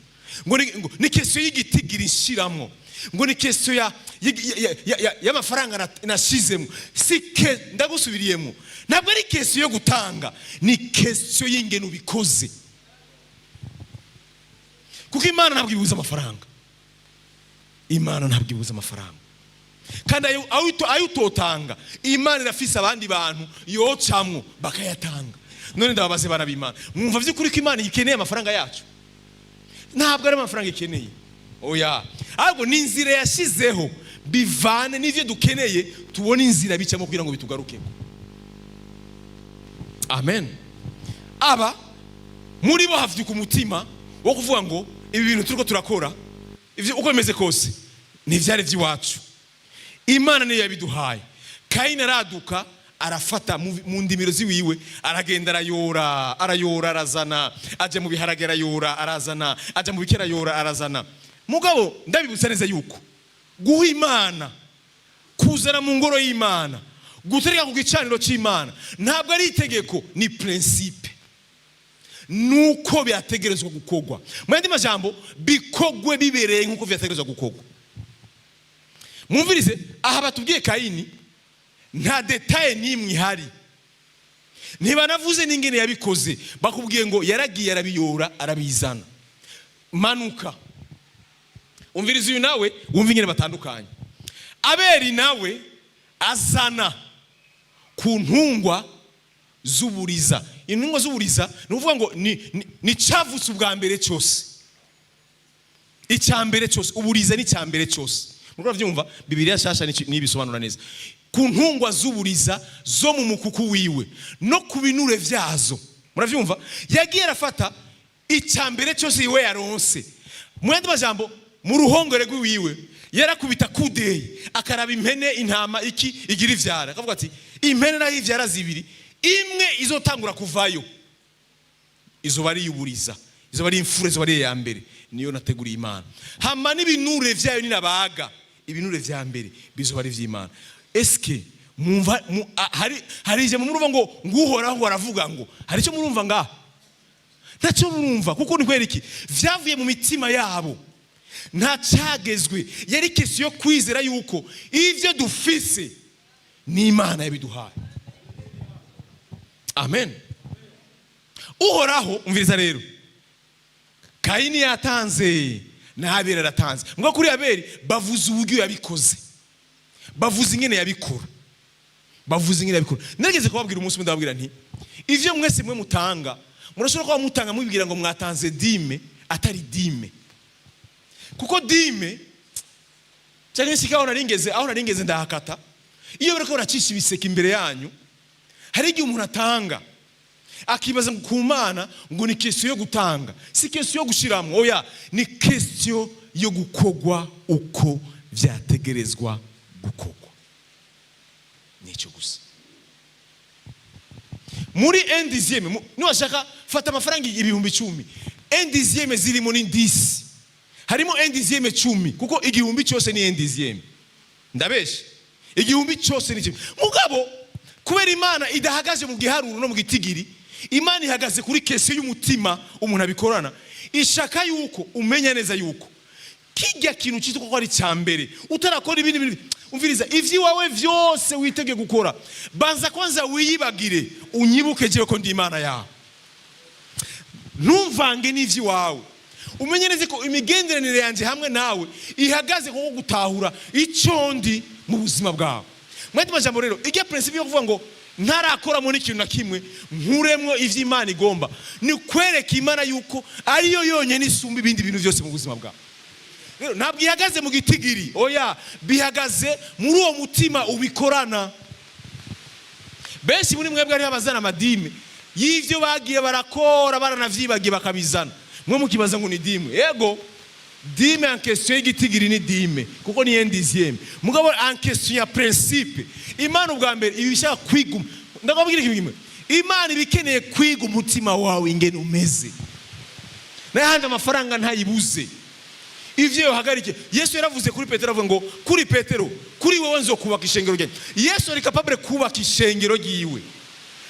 Ngo ni question y'igitigira inshiramwo. Ngo ni question ya mafaranga nashizemo. Sike ndagusubiriyemo. Ntabwo ari question yo gutanga, ni question y'ingene ubikoze. Kuko Imana ntabwo ibuza amafaranga. Imana ntabwo ibuza amafaranga. Kandi ayo utotanga Imana irafise abandi bantu yocamwo bakayatanga. None ndababaze bana b'Imana, mwumva vy'ukuri ko Imana ikeneye amafaranga yacu? Ntabwo ari amafaranga ikeneye. Oya, ahubwo ni inzira yashizeho bivane n'ivyo dukeneye, tubone inzira bicamo kugira ngo bitugarukeko. Amen. Aba muri bo havyuka umutima wo kuvuga ngo ibi bintu turiko turakora ivyo uko bimeze kose ni vyari vy'iwacu. Imana niyo yabiduhaye. Kayini araduka arafata mu ndimiro ziwiwe aragenda arayora arazana, aje mu biharage arayora arazana, aje mu bikera yora arazana. Mugabo ndabibutsa neza yuko guha Imana, kuzana mu ngoro y'Imana, gutereka ku gicaniro cy'Imana ntabwo ari itegeko, ni principe. Nuko byategerezwa gukogwa. Mu yandi majambo bikogwe bibereye nkuko byategerezwa gukogwa. Mumvirize aha batubwiye Kayini nta detail nimwe ihari. Ntibanavuze n'ingene yabikoze, bakubwiye ngo yaragiye arabiyora arabizana. Manuka. Umvirize uyu nawe wumva ingene batandukanye. Abeli nawe azana ku ntungwa z'uburiza. Intungwa z'uburiza ni uvuga ngo ni cavutse ubwa mbere cyose. Icyambere cyose, uburiza ni cyambere cyose. Muravyumva Bibiliya shasha nibisobanura neza. Ku ntungwa z'uburiza zo mu mukuku wiwe no ku binure vyazo. Muravyumva yagiye arafata icyambere cyose iwe yaronse. Mu yandi majambo mu ruhongore rw'iwiwe yarakubita kudeyi akaraba impene intama iki igira ivyara. Akavuga ati impene naho ivyara zibiri, imwe izotangura kuvayo, izo bari yuburiza, izo bari imfure, izo bari ya mbere, niyo nateguriye Imana. Hama n'ibinure vyayo ni nabaga, ibinure vya mbere bizoba ari vy'Imana. Eske mwumva hari je murumva ngo nguhoraho aravuga ngo hari cyo murumva nga ntacyo murumva, kuko ni kweriki vyavuye mu mitima yabo. Nta cyagezwe, yari kesi yo kwizera yuko ivyo dufise ni Imana yabiduhaye. Amen. Uhoraho umviriza rero, Kayini yatanze na Abeli aratanze. Ngo kuri Abeli bavuze uburyo yabikoze, bavuze ingene yabikora, bavuze ingene yabikora. Nageze kubabwira umunsi ndababwira nti ivyo mwese mwe mutanga murashobora kuba mutanga mubibwira ngo mwatanze dime atari dime. Kuko dime cyane sikaho naringeze ndahakata. Iyo barako baracisha ibiseke imbere yanyu, hari igihe umuntu atanga akibaza ngo ku Mana ngo ni question yo gutanga, si question yo gushiramwo. Oya, ni question yo gukogwa uko vyategerezwa gukogwa. Nico gusa. Muri 1/10 niwashaka fata amafaranga 10,000, 1/10 zirimo ni 10. Harimo 1/10 10, kuko igihumbi cyose ni 1/10. Ndabeshe igihumbi cyose ni kimwe. Mugabo kubera Imana idahagaze mu giharuro no mu gitigiri, Imana ihagaze kuri kese y'umutima umuntu abikorana. Ishaka yuko umenya neza yuko kijya kintu cyitwa ko ari cyambere utarakora ibindi bintu. Umviriza, ivyiwawe vyose witege gukora, banza kwanza wiyibagire, unyibuke jewe ko ndi Imana yawe. Ntumvange n'ivyiwawe. Umenye neza ko imigenderanire yanje hamwe nawe ihagaze ko gutahura icyo ndi mu buzima bwawe. Mwete majambo rero, igiye principe yo kuvuga ngo ntarakora muri kintu na kimwe nkuremwo ivy'Imana igomba, ni kwereka Imana yuko ariyo yonyene isumba ibindi bintu byose mu buzima bwawe. Rero ntabwo ihagaze mu gitigiri, oya, bihagaze muri uwo mutima ubikorana. Benshi muri mwebwe ari abazana amadime y'ivyo bagiye barakora baranavyibagiye bakabizana, mwe mukibaza ngo ni dime. Ego dime en question y'igitigiri ni dime kuko ni endizième, mugabo en question ya principe. Imana ubwa mbere ibishaka kwiguma, ndakubwira kimwe, Imana ibikeneye kwiga umutima wawe ingene umeze, n'ahandi amafaranga ntayibuze. Ivyo hagarike. Yesu yaravuze kuri Petero avuga ngo kuri Petero, kuri wewe nzokubaka ishengero ryanjye. Yesu ari capable kubaka ishengero ryiwe,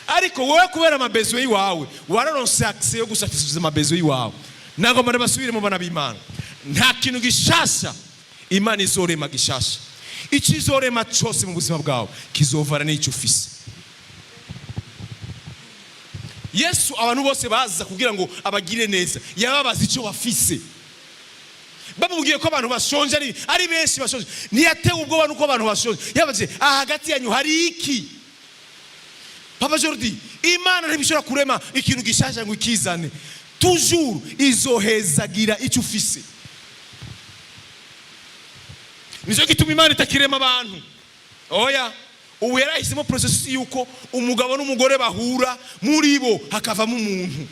ariko wowe kubera amabezo yiwawe wararonse access yo gusatisfiza amabezo yiwawe. Nago mare basubire mu bana b'Imana, nta kintu gishasha Imana izorema gishasha. Ikizorema cyose mu buzima bwawe kizovana n'icyo ufise. Yesu abantu bose baza kugira ngo abagire neza, yababaza icyo bafise. Bamubwiye ko abantu bashonje ari benshi bashonje, ntiyatewe ubwoba nuko abantu bashonje. Yabaje hagati yanyu hari iki? Papa Jordi, Imana ntibishobora kurema ikintu gishasha ngo ikizane, toujours izohezagira icyo ufise. Nizo gituma Imana itakirema abantu. Oya, ubu yarahisemo process yuko umugabo n'umugore bahura, muri bo hakavamo umuntu.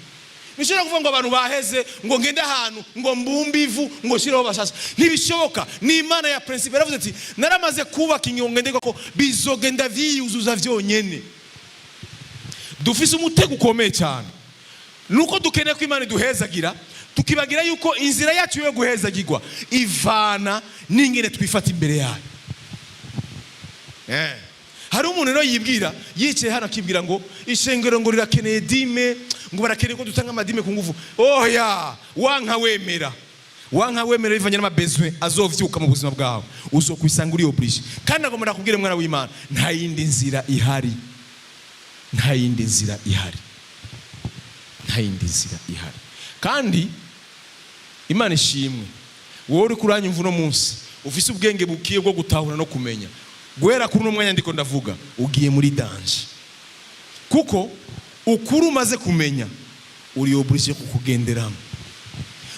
Nishobora kuvuga ngo abantu baheze ngo ngende ahantu ngo mbumbe ivu ngo shireho bashasha, ntibishoboka. Ni Imana ya principe yaravuze ati naramaze kubaka inyonge ndego ko bizogenda vyuzuza vyonyene. Dufise umutego ukomeye cyane, nuko dukeneye ko Imana duhezagira, tukibagira yuko inzira yacu yo guhezagirwa ivana n'ingene twifata imbere yayo. Hari umuntu rero yibwira yicaye hano akibwira ngo ishengero ngo rirakeneye dime, ngo barakeneye ko dutanga amadime ku nguvu. Oya, wanka wemera bivanye n'amabezwe azovyuka mu buzima bwawe, uzokwisanga uri oblige. Kandi agomba kubwira mwana w'Imana, nta yindi nzira ihari, nta yindi nzira ihari, nta yindi nzira ihari. Kandi Imana ishimwe, wowe uri kuranyumva uno munsi ufise ubwenge bukiye bwo gutahura no kumenya, guhera kuri uno mwanya ndiko ndavuga ugiye muri danger, kuko ukuru umaze kumenya uri oblige kukugenderamo.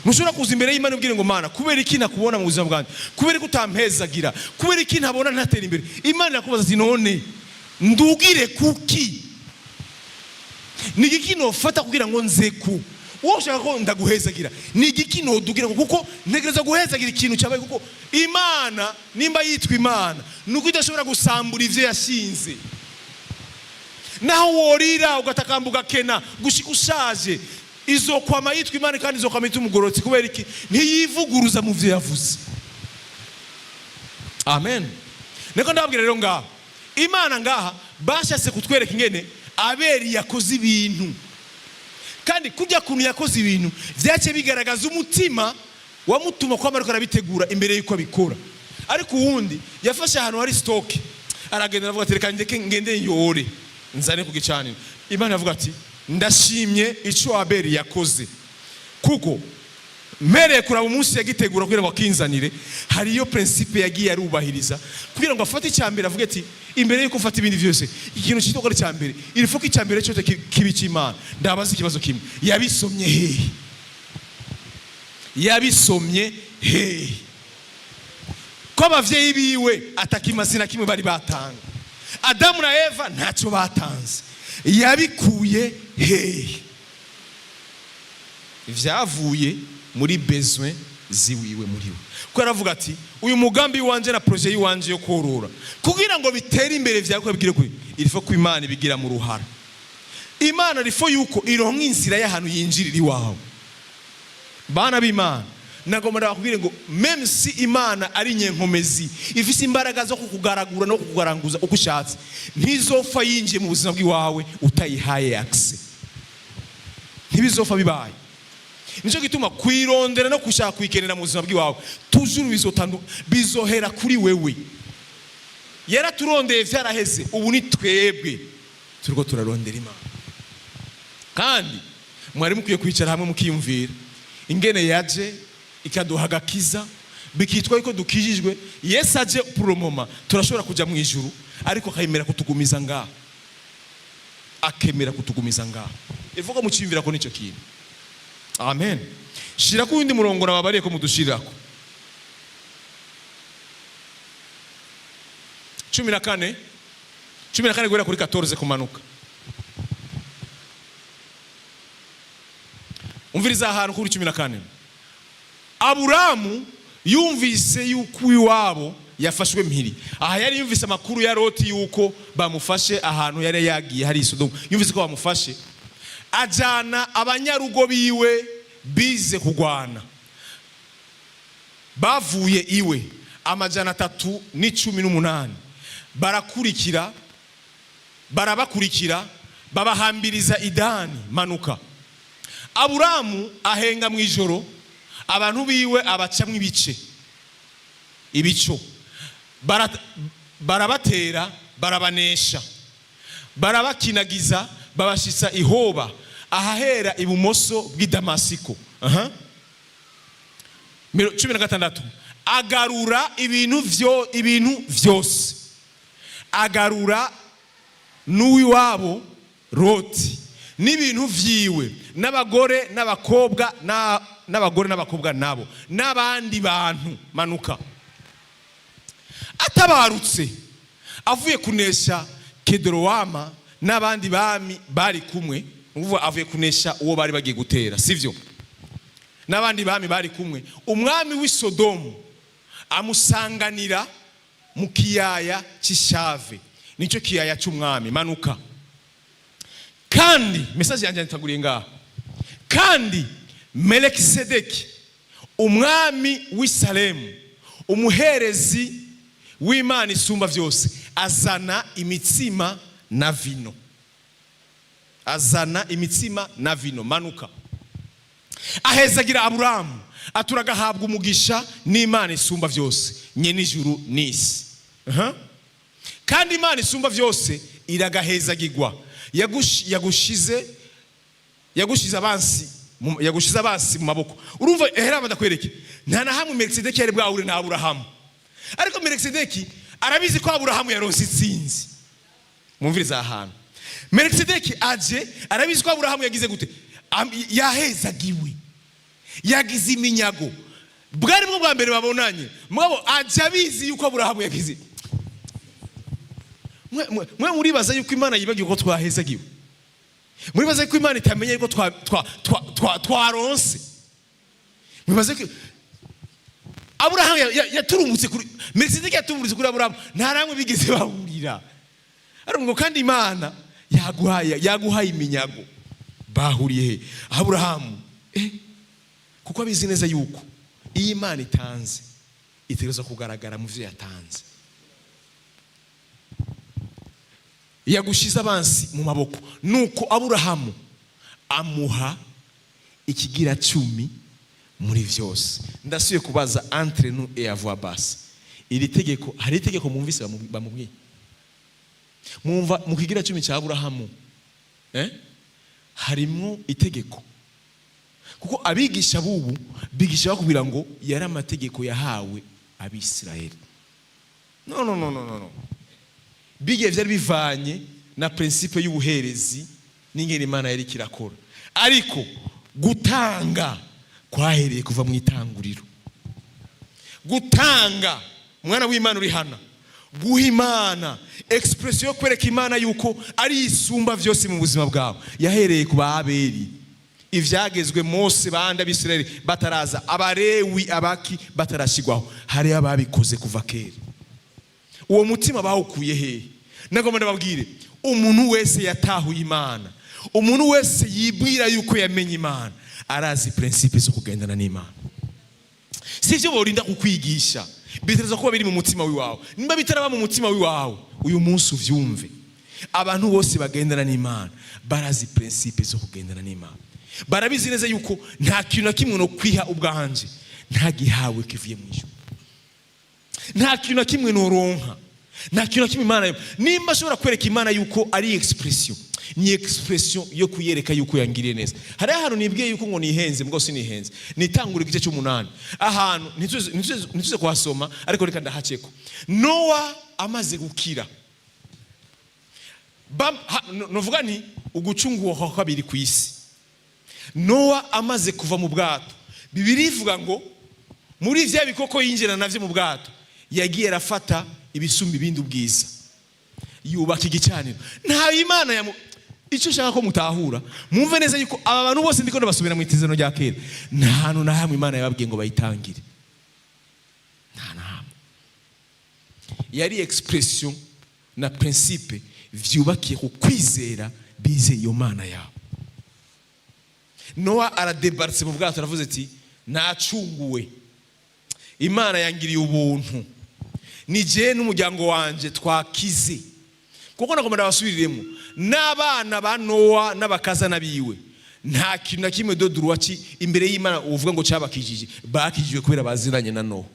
Mushobora kuza imbere y'Imana ubwire ngo Mana, kubera iki nakubona mu buzima bwanjye, kubera ko utampezagira, kubera iki ntabona ntatera imbere. Imana irakubaza ati none ndugire kuki? Ni iki nofata kugira ngo nzeku? Wowe ushaka ko ndaguhezagira, ni iki nodugira? Kuko ntegereza guhezagira ikintu cyabaye, kuko Imana nimba yitwa Imana nuko idashobora gusambura ivyo yashinze. Naho worira ugatakamba ugakena gushika ushaje, izokwama yitwa Imana kandi izokwama yitwa umugorotsi. Kubera iki? Ntiyivuguruza mu vyo yavuze. Amen. Niko ndababwira rero ngaha, Imana ngaha bashase kutwereka ingene Abeli yakoze ibintu, kandi kujya kuntu yakoze ibintu vyace bigaragaza umutima wamutuma ko amariko arabitegura imbere yuko abikora. Ariko uwundi yafashe ahantu hari stock, aragenda avuga ati reka ndeke ngende yore nzane ku gicaniro. Imana yavuga ati ndashimye ico Abeli yakoze, kuko mere kuraba umunsi yagitegura kugira ngo akinzanire, hariyo principe yagiye arubahiriza kugira ngo afate icyambere. Avuga ati imbere yuko ufata ibindi byose, ikintu cyitwa icyambere, irifuko icyambere cyo kibica Imana. Ndabaza ikibazo kimwe, yabisomye hehe? Yabisomye hehe? Ko abavyeyi biwe atakimazina kimwe bari batanga, Adamu na Eva ntacyo batanze, yabikuye hehe? Vyavuye muri besoin ziwiwe muri we. Ko aravuga ati uyu mugambi wanje na projet yiwanje yo korora kugira ngo bitere imbere vyako bigire kuri, irifo ko Imana ibigira mu ruhara. Imana rifo yuko ironka inzira y'ahantu yinjirira iwawe. Bana b'Imana, nagomba ndababwire ngo même si Imana ari nyenkomezi ifise imbaraga zo kukugaragura no kukugaranguza uko ushatse, ntizopfa yinjiye mu buzima bwawe utayihaye access. Ntibizofa bibaye. Nico gituma kwirondera no kushaka kwikenera mu buzima bw'iwawe tujuru bizohera kuri wewe. Yera turondeye vyaraheze, ubu ni twebwe turiko turarondera Imana. Kandi mwari mukwiye kwicara hamwe mukiyumvira ingene yaje ikaduha agakiza bikitwa yuko dukijijwe. Yesu aje promoma turashobora kuja mu ijuru, ariko akayemera kutugumiza ngaho, akemera kutugumiza ngaho. Ivuga mu cyimvira ko nico kintu. Amen. Shira ku wundi murongo nababariye ko mudushirako 14 guhera kuri 14 kumanuka. Umviriza ahantu kuri 14. Aburamu yumvise yuko iwabo yafashwe mpiri. Aha yari yumvise amakuru ya Loti yuko bamufashe ahantu yari yagiye hari Sodomu. Yumvise ko bamufashe, ajana abanyarugo biwe bize kugwana. Bavuye iwe 318 barabakurikira babahambiriza idani manuka. Aburamu ahenga mu ijoro, abantu biwe abacamwe ibico barabatera barabanesha, barabakinagiza babashitsa ihoba ahahera ibumoso bw'i Damasiko. 16 agarura ibintu vyose, agarura n'uwiwabo Loti n'ibintu vyiwe n'abagore n'abakobwa nabo n'abandi bantu manuka. Atabarutse avuye kunesha Kedorowama n'abandi bami bari kumwe, uvuga avuye kunesha uwo bari bagiye gutera, sivyo? N'abandi bami bari kumwe, umwami w'i Sodomu amusanganira mu kiyaya cy'Ishave, nico kiyaya cy'umwami manuka. Kandi message yanje ntaguriye ngaha, kandi Melekisedeki umwami w'i Salemu, umuherezi w'Imana isumba vyose, azana imitsima na vino, azana imitsima na vino manuka. Ahezagira Aburamu aturagahabwa umugisha n'Imana isumba vyose, nyene ijuru n'isi. Kandi Imana isumba vyose iragahezagirwa, yagushize abansi mu maboko. Urumva ehera badakwereke nta na hamwe Melekisedeki yari bwahure na Aburahamu, ariko Melekisedeki arabizi ko Aburahamu yaronse itsinzi. Mumviriza ahantu Melekisedeki aje arabizi ko Aburahamu yagize gute, yahezagiwe, yagize iminyago. Bwari bwo bwa mbere babonanye, mwabo aje abizi yuko Aburahamu yagize. Mwe muribaza yuko Imana yibagiwe ko twahezagiwe? Muribaza yuko Imana itamenye yuko twaronse? Muribaza ko Aburahamu yaturumutse kuri Melekisedeki, yaturumutse kuri Aburahamu, nta ramwe bigeze bahurira. Ariko kandi Imana yaguhaye iminyago, bahuriye he? Aburahamu kuko abizi neza yuko iyi Imana itanze itegerezwa kugaragara mu vyo yatanze. Yagushize abansi mu maboko, nuko Aburahamu amuha ikigira 10 muri vyose. Ndasuye kubaza entre nous et à voix basse, iri tegeko, hari itegeko mumvise bamubwiye? Mwumva mu kigira 10 cya Aburahamu harimo itegeko? Kuko abigisha bubu bigisha bakubwira ngo yari amategeko yahawe Abisirayeli. No. Bige vyari bivanye na principe y'ubuherezi n'ingene Imana yari kirakora, ariko gutanga kwahereye kuva mu itanguriro. Gutanga umwana w'Imana uri hana, guha Imana expression yo kwereka Imana yuko ari isumba vyose mu buzima bwawe, yahereye ku Abeli. Ivyagezwe Mose banda Abisirayeli bataraza, Abarewi abaki batarashigwaho, hari ababikoze kuva kera. Uwo mutima bawukuye he? Nagomba ndababwire, umuntu wese yatahuye Imana, umuntu wese yibwira yuko yamenye Imana, arazi principe zo kugendana n'Imana. Sivyo borinda kukwigisha, bitereza kuba biri mu mutima wiwawe. Nimba bitaraba mu mutima wiwawe, uyu munsi uvyumve. Abantu bose bagendana n'Imana barazi principe zo kugendana n'Imana. barabizi neza yuko nta kintu na kimwe no kwiha ubwanje nta gihawe kivuye mu ijuru, nta kintu na kimwe noronka, nta kintu na kimwe Imana nimba ashobora kwereka Imana yuko ari expression, ni expression yo kuyereka yuko yangiriye neza. Hari ahantu nibwiye yuko ngo nihenze, mbwo sinihenze, nitangura igice cy'umunani ahantu nituze kuhasoma, ariko reka ndahaceko. Nowa amaze gukira, novuga ni ugucunguwa kwa kabiri ku isi. Nowa amaze kuva mu bwato, Bibiliya ivuga ngo muri vya bikoko yinjira navyo mu bwato yagiye arafata ibisumba ibindi ubwiza, yubaka igicaniro. Nta Imana icyo ushaka ko mutahura, mwumve neza yuko aba bantu bose ndiko ndabasubira mu itizano rya kera, nta hantu na hamwe Imana yababwiye ngo bayitangire, nta na hamwe. Yari expression na principe vyubakiye ku kwizera, bize iyo Mana yabo. Nowa aradebarse mu bwato, aravuze ati nacunguwe, Imana yangiriye ubuntu, ni je n'umuryango wanje twakize. Kuko nagomba ndabasubiriremo, n'abana ba Nowa n'abakazana biwe nta kintu na kimwe doduruwaci imbere y'Imana uvuga ngo cyabakijije, bakijijwe kubera baziranye na Nowa.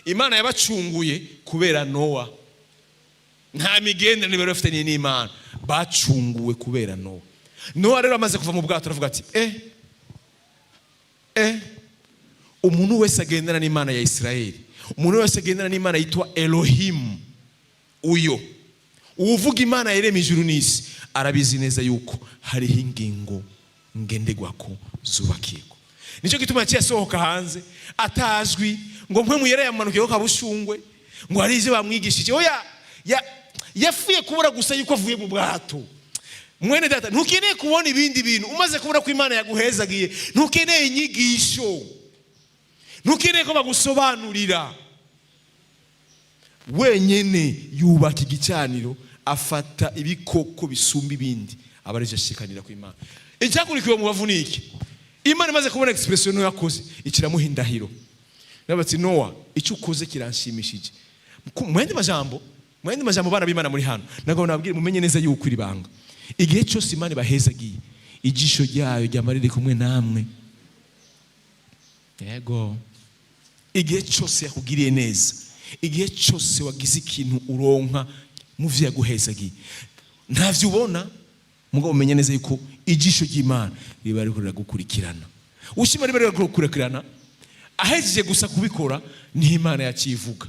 Imana yabacunguye kubera Nowa, nta migenderanire bari bafitanye n'Imana, bacunguwe kubera Nowa. Nowa rero amaze kuva mu bwato aravuga ati umuntu wese agendana n'Imana ya Isirayeli, umuntu wese agendana n'Imana yitwa Elohim, uyo uvuga Imana yaremye ijuru n'isi, arabizi neza yuko hariho ingingo ngenderwako zubakirwa. Nicyo gituma cyasohoka hanze atazwi ngo mpwe muyere yamanukiye ko kabushungwe ngo hari ivyo bamwigishije. Oya, yafuye kubura gusa yuko avuye mu bwato. Mwene data, ntukeneye kubona ibindi bintu, umaze kubura ko Imana yaguhezagiye, ntukeneye inyigisho, ntukeneye ko bagusobanurira. Wenyene yubaka igicaniro, afata ibikoko bisumba ibindi, abareje ashikanira ku Imana. Icyakurikiwe mu bavunike, Imana imaze kubona expression yakoze, ikiramuha indahiro. Nabatsi Nowa, icyo ukoze kiranshimishije. Mwende majambo bana b'Imana muri hano, nagabo nababwire mumenye neza yuko iri banga. Igihe cyose Imana bahezagiye, ijisho ryayo ryamarire kumwe namwe. Yego. Igihe cyose yakugiriye neza, igihe cyose wagize ikintu uronka mu vyo yaguhezagiye, ntavyo ubona, mugabo umenye neza yuko ijisho ry'Imana riba riko riragukurikirana. Ushima riba riko riragukurikirana, ahejeje gusa kubikora ni Imana yacivuga.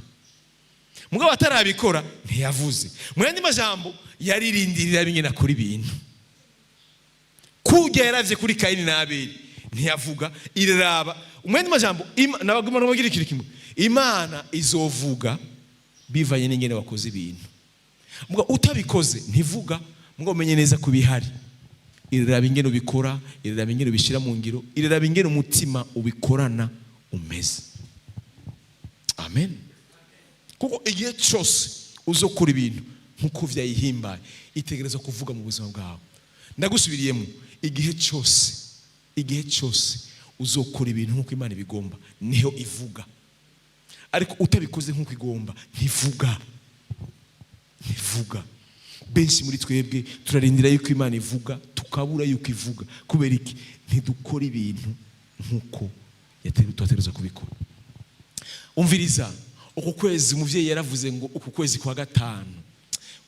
Mugabo atarabikora ntiyavuze. Mu yandi majambo yaririndirira bingena kuri ibintu. Kujya yaravye kuri Kaini na Abeli ntiyavuga, iraraba. Mu yandi majambo nabaguma no bagira ikintu kimwe, Imana izovuga bivanye n'ingene wakoze ibintu. Mugabo utabikoze ntivuga, mugabo umenye neza kubihari. Iraraba ingene ubikora, iraraba ingene ubishira mu ngiro, iraraba ingene umutima ubikorana umeze. Amen. Kuko igihe cyose uzokora ibintu nkuko vyayihimbaye, itegereza kuvuga mu buzima bwawe. Ndagusubiriyemo, igihe cyose uzokora ibintu nkuko Imana ibigomba, niho ivuga. Ariko utabikoze nkuko igomba, ntivuga. Benshi muri twebwe turarindira yuko Imana ivuga, tukabura yuko ivuga. Kubera iki? Ntidukora ibintu nkuko yategereza kubikora. Umviriza, uku kwezi umuvyeyi yaravuze ngo uku kwezi kwa gatanu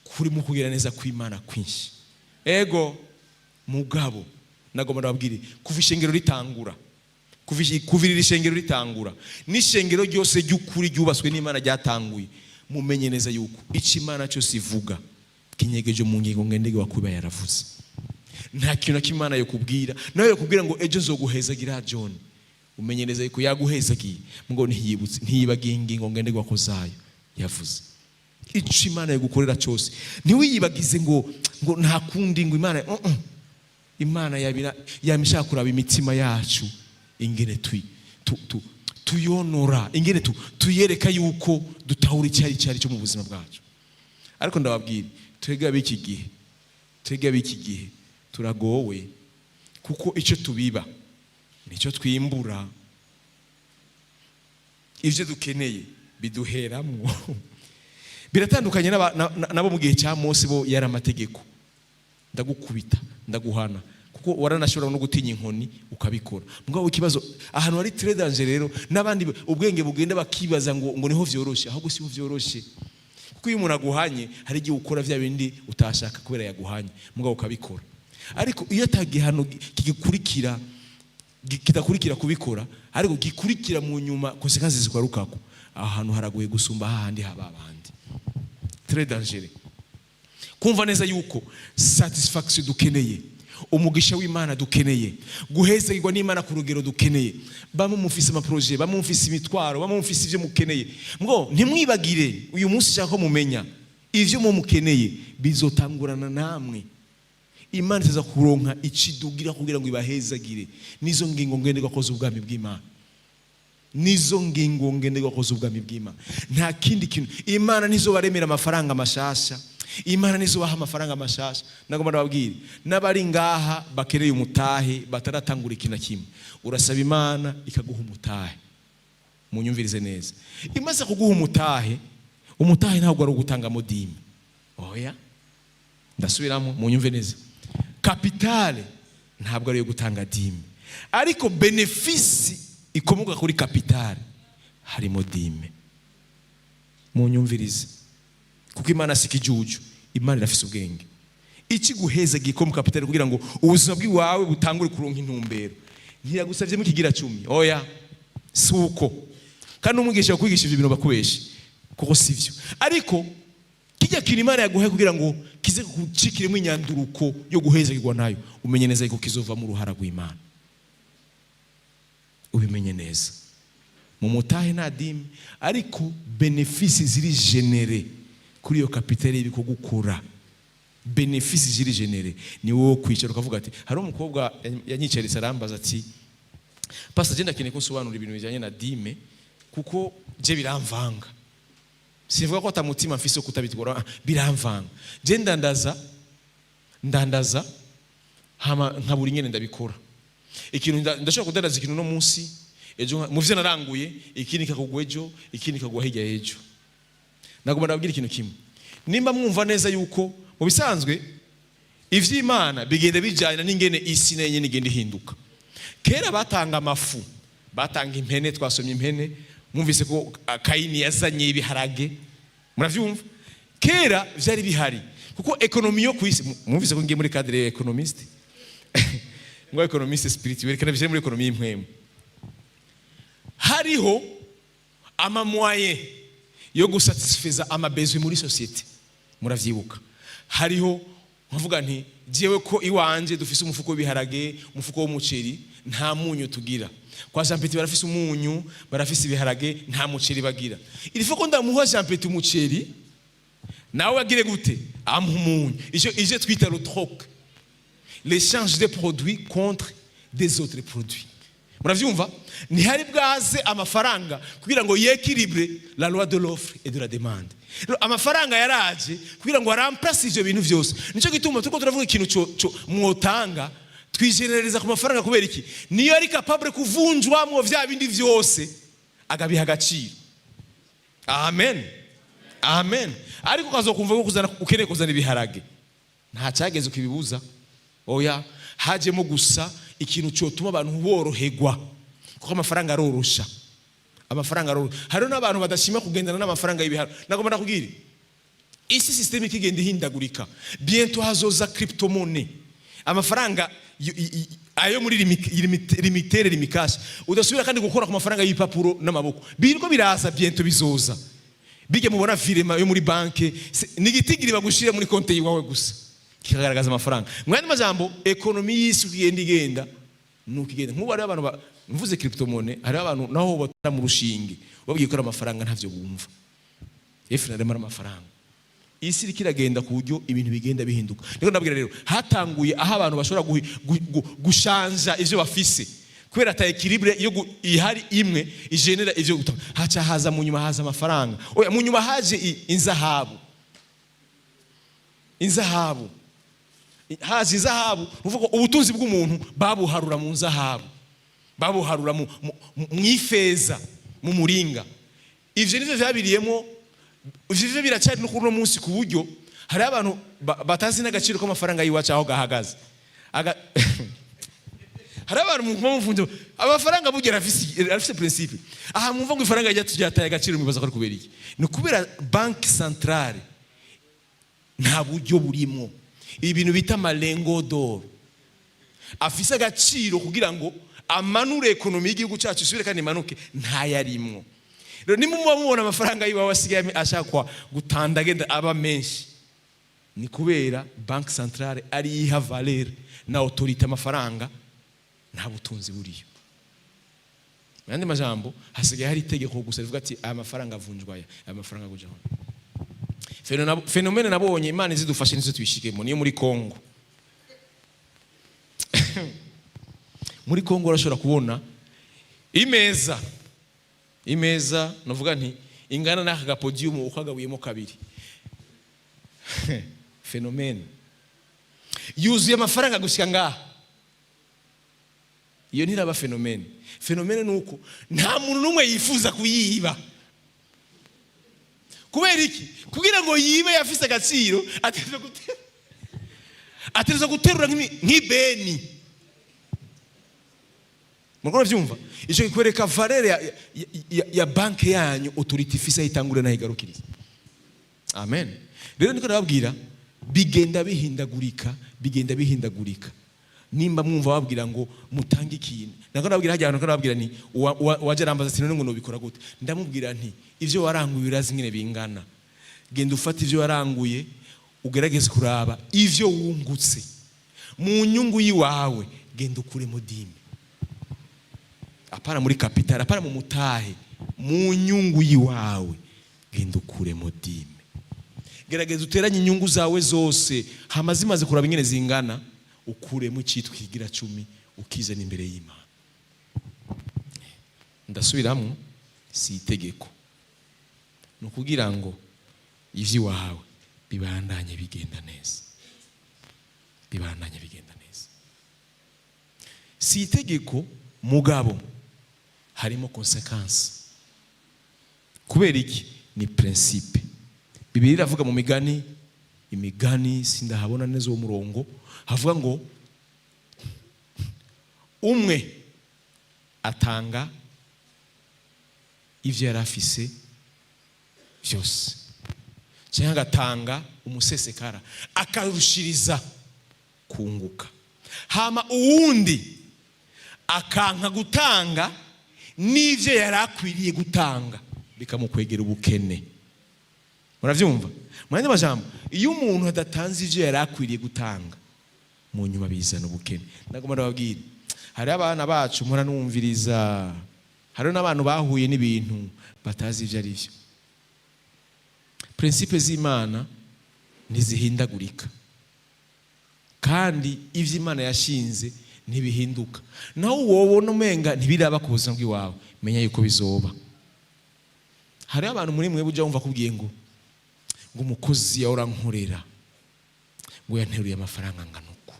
kuri mu kugira neza kw'Imana kwinshi. Ego mugabo nagomba nababwire, kuva ishengero ritangura, kuvirira ishengero ritangura, n'ishengero ryose ry'ukuri ryubaswe n'Imana ryatanguye, mumenye neza yuko ico Imana cyose ivuga kinyegeje mu ngingo ngendege wakuba yaravuze. Nta kintu cy'Imana yo kubwira, nawe yo kubwira ngo ejo zoguhezagira John, umenye neza yuko yaguhezagiye, ngo ntiyibagiye ingingo ngendege wakozayo yavuze. Ico Imana yo gukorera cyose ntiwiyibagize ngo nta kundi ngo Imana yamishaka kuraba imitima yacu ingene tuyonora, ingene tuyereka yuko dutahura icyari cyo mu buzima bwacu. Ariko ndababwira, twebwe ab'iki gihe turagowe, kuko icyo tubiba nicyo twimbura, ivyo dukeneye biduheramwo. Biratandukanye nabo mu gihe cya Mose, bo yari amategeko, ndagukubita ndaguhana kuko waranashobora no gutinya inkoni ukabikora. Mugabo ikibazo ahantu hari très danger rero, n'abandi ubwenge bugenda bakibaza ngo niho vyoroshe, ahubwo si ho vyoroshe. Kuko iyo umuntu aguhanye hari igihe ukora vya bindi utashaka kubera yaguhanye, mugabo ukabikora. Ariko iyo atagihano kigikurikira kidakurikira kubikora, ariko gikurikira mu nyuma konsekansi zikwarukako, ahantu haragoye gusumba hahandi haba abandi. Très dangereux. Kumva neza yuko satisfaction dukeneye, umugisha w'Imana dukeneye, guhezegwa n'Imana ku rugero dukeneye, bamwe mufise ama projet, bamwe mufise imitwaro, bamwe mufise ivyo mukeneye. Ngo ntimwibagire uyu munsi cyako mumenya ivyo mu mukeneye bizotangurana namwe. Imana iza kuronka ikidugira kugira ngo ibahezagire. Nizo ngingo ngenderwa koza ubwami bw'Imana. Nizo ngingo ngenderwa koza ubwami bw'Imana. Nta kindi kintu. Imana nizo baremera amafaranga mashasha. Imana nizo baha amafaranga mashasha. Nagomba nababwire n'abari ngaha bakereye umutahe bataratangura ikintu kimwe. Urasaba Imana ikaguha umutahe. Munyumvirize neza. Imaze kuguha umutahe ntabwo ari ugutanga modime. Oya. Ndasubiramo munyumve neza. Kapitale ntabwo ari yo gutanga dime, ariko benefisi ikomoka kuri kapitale harimo dime. Munyumvirize, kuko Imana sikijuju, Imana irafise ubwenge. Iki guheza gikomoka kapitale kugira ngo ubuzima bw'iwawe butangure kuronka intumbero. Ntiyagusavye mu kigira 10. Oya, suko. Kandi umwigisha kwigisha ibyo bintu bakubeshe, kuko sivyo. Ariko kijya kintu Imana yaguhaye kugira ngo kize kucikiremo inyanduruko yo guhezagirwa nayo, umenye neza yuko kizova mu ruhara rw'Imana. Ubimenye neza. Mu mutahe nta dime, ariko benefisi ziri genere kuri iyo kapitale y'ibiko gukura. Benefisi ziri genere ni wowe kwicara ukavuga ati, hari umukobwa yanyicaritse arambaza ati, Pastor Jenda keneye ko nsobanura ibintu bijanye na dime kuko je biramvanga. Sivuga ko atamutima mfise kutabitwara, biramvanga. Je ndandaza hama nkaburi nyene ndabikora. Ikintu ndashaka kudandaza ikintu no munsi, ejo muvye naranguye, ikindi kakugwa ejo, ikindi kagwa hirya ejo. Nagomba ndabwira ikintu kimwe. Nimba mwumva neza yuko mu bisanzwe ivy'Imana bigenda bijyana n'ingene isi nenye nigenda ihinduka. Kera batanga amafu, batanga impene, twasomye impene. Mwumvise ko Kaini yazanye ibiharage, muravyumva? Kera vyari bihari kuko ekonomi yo kwisi, mwumvise ko ngiye muri cadre economist ngo economist spirituel, kana bije muri ekonomi impwemu. Hariho ama moyen yo gusatisfiza amabezwe muri societe, muravyibuka? Hariho nkavuga nti jewe ko iwanje dufise umufuko w'ibiharage, umufuko w'umuceri, nta munyu tugira. Kwa Jean Petit barafise umunyu, barafise ibiharage, nta muceri bagira. Ilifo ko ndamuha Jean Petit umuceri, nawe agire gute? Amumunyu. Ije twita le troc. L'échange des produits contre des autres produits. Muravyumva? Ni hari bwaze amafaranga kugira ngo yekilibre la loi de l'offre et de la demande. Amafaranga yaraje kugira ngo aramplace ivyo bintu vyose. Nico gituma turiko turavuga ikintu cyo mwotanga, twijenereza ku mafaranga kubera iki? Niyo ari capable kuvunjwa mu vya bindi vyose agabiha agaciro. Amen. Amen. Ariko kazokumva ko kuzana ukeneye kuzana ibiharage, nta cyageze ukibibuza. Oya, hajemo gusa ikintu cyo tuma abantu boroherwa, kuko amafaranga arorosha. Amafaranga arorosha. Hari n'abantu badashima kugendana n'amafaranga y'ibiharage. Nagomba nakubwira, isi system ikigenda ihindagurika, bientôt hazoza crypto-monnaie. Amafaranga ayo muri limitere limikashi, udasubira kandi gukora ku mafaranga y'ipapuro n'amaboko. Biriko biraza bientôt bizoza. Bige mubona virema yo muri banke, nigitigiri bagushira muri konte yiwawe gusa, kikagaragaza amafaranga. Mwandi majambo ekonomi y'isi igenda nukigenda. Nk'ubu ari abantu mvuze crypto-monnaie, hari abantu naho batara mu rushinge babwiye ko amafaranga ntavyo bumva. Efra remara amafaranga. Isi kiragenda ku buryo ibintu bigenda bihinduka. Niko ndabwira rero, hatanguye aho abantu bashobora gushanja ivyo bafise. Kubera ata equilibre yo ihari imwe igenera ivyo gutanga. Haca haza mu nyuma haza amafaranga. Oya mu nyuma haje inzahabu. Inzahabu. Haje inzahabu, uvuga ubutunzi bw'umuntu babuharura mu nzahabu. Babuharura mu ifeza, mu muringa. Ivyo nivyo vyabiriyemo. Ivyo biracari no kuno munsi ku buryo hari abantu batazi n'agaciro k'amafaranga yiwacu aho gahagaze. hari abantu mumva amafaranga bugera afise principe. Aha mumva ngo ifaranga ryataye agaciro mubaza ko kubera iki? Ni kubera banki centrale nta buryo burimo. Ibintu bita malengo d'or afise agaciro kugira ngo amanure ekonomi y'igihugu cyacu isubire kandi imanuke, nta yarimwo. Rero nimuba mubona amafaranga yiwe wasigaye ashakwa gutanda agenda aba menshi, ni kubera banki centrale ari iha valeur na autorité amafaranga nta butunzi buriyo. Yandi majambo hasigaye hari itegeko gusa rivuga ati aya mafaranga avunjwa aya mafaranga gujaho. Fenomene nabonye Imana izidufashe nizo twishikemo niyo muri Kongo. Muri Kongo urashobora kubona imeza navuga nti ingana n'aka gapodium ukagabuyemo kabiri. Fenomene yuzuye amafaranga gushika ngaha. Iyo ntiraba fenomene. Fenomene nuko nta muntu numwe yifuza kuyiba. Kubera iki? Kugira ngo yibe yafise agaciro ategerezwa guterura nk'ibeni. Mugora vyumva? Ico kikwereka valeur ya banki yanyu autorité ifise itangure na igarukiriza. Amen. Rero niko nababwira bigenda bihindagurika. Nimba mwumva babwira ngo mutange ikintu, nako nababwira hajya nako nababwira ni waje rambaza ati none ngo nobikora gute? Ndamubwira nti ivyo waranguye urazi ngene bingana. Genda ufata ivyo waranguye ugerageze kuraba ivyo wungutse mu nyungu yiwawe, genda ukure mu dime. Apana muri capital, apana mu mutahe, mu nyungu yiwawe genda ukure mu dime. Gerageza uteranye inyungu zawe zose, hamazimaze kuraba ingene zingana, ukuremo cyitwa kigira 10 ukizana imbere y'Imana. Ndasubiramwe si itegeko. No kugira ngo ivyi wawe bibandanye bigenda neza. Si itegeko mugabo harimo consequence. Kubera iki? Ni principe. Bibiliya iravuga mu imigani sindahabona neza uwo murongo, havuga ngo umwe atanga ivyo yarafise byose, cyangwa agatanga umusesekara akarushiriza kunguka, hama uwundi akanka gutanga n'ivyo yarakwiriye gutanga bikamukwegera ubukene. Muravyumva? Mwanya majambo, iyo umuntu adatanze ivyo yarakwiriye gutanga mu nyuma bizana ubukene. Ndagomba ndababwira, hari abana bacu muranumviriza, hari n'abantu bahuye n'ibintu batazi ivyo ari byo. Principe z'Imana ntizihindagurika, kandi ivyo Imana yashinze ntibihinduka. Naho wobona umenga ntibiraba ku buzima bw'iwawe, menya yuko bizoba. Hari abantu muri mwe buja wumva kubwiye ngo umukozi yaorankorera ngo yanteruye amafaranga nganuko.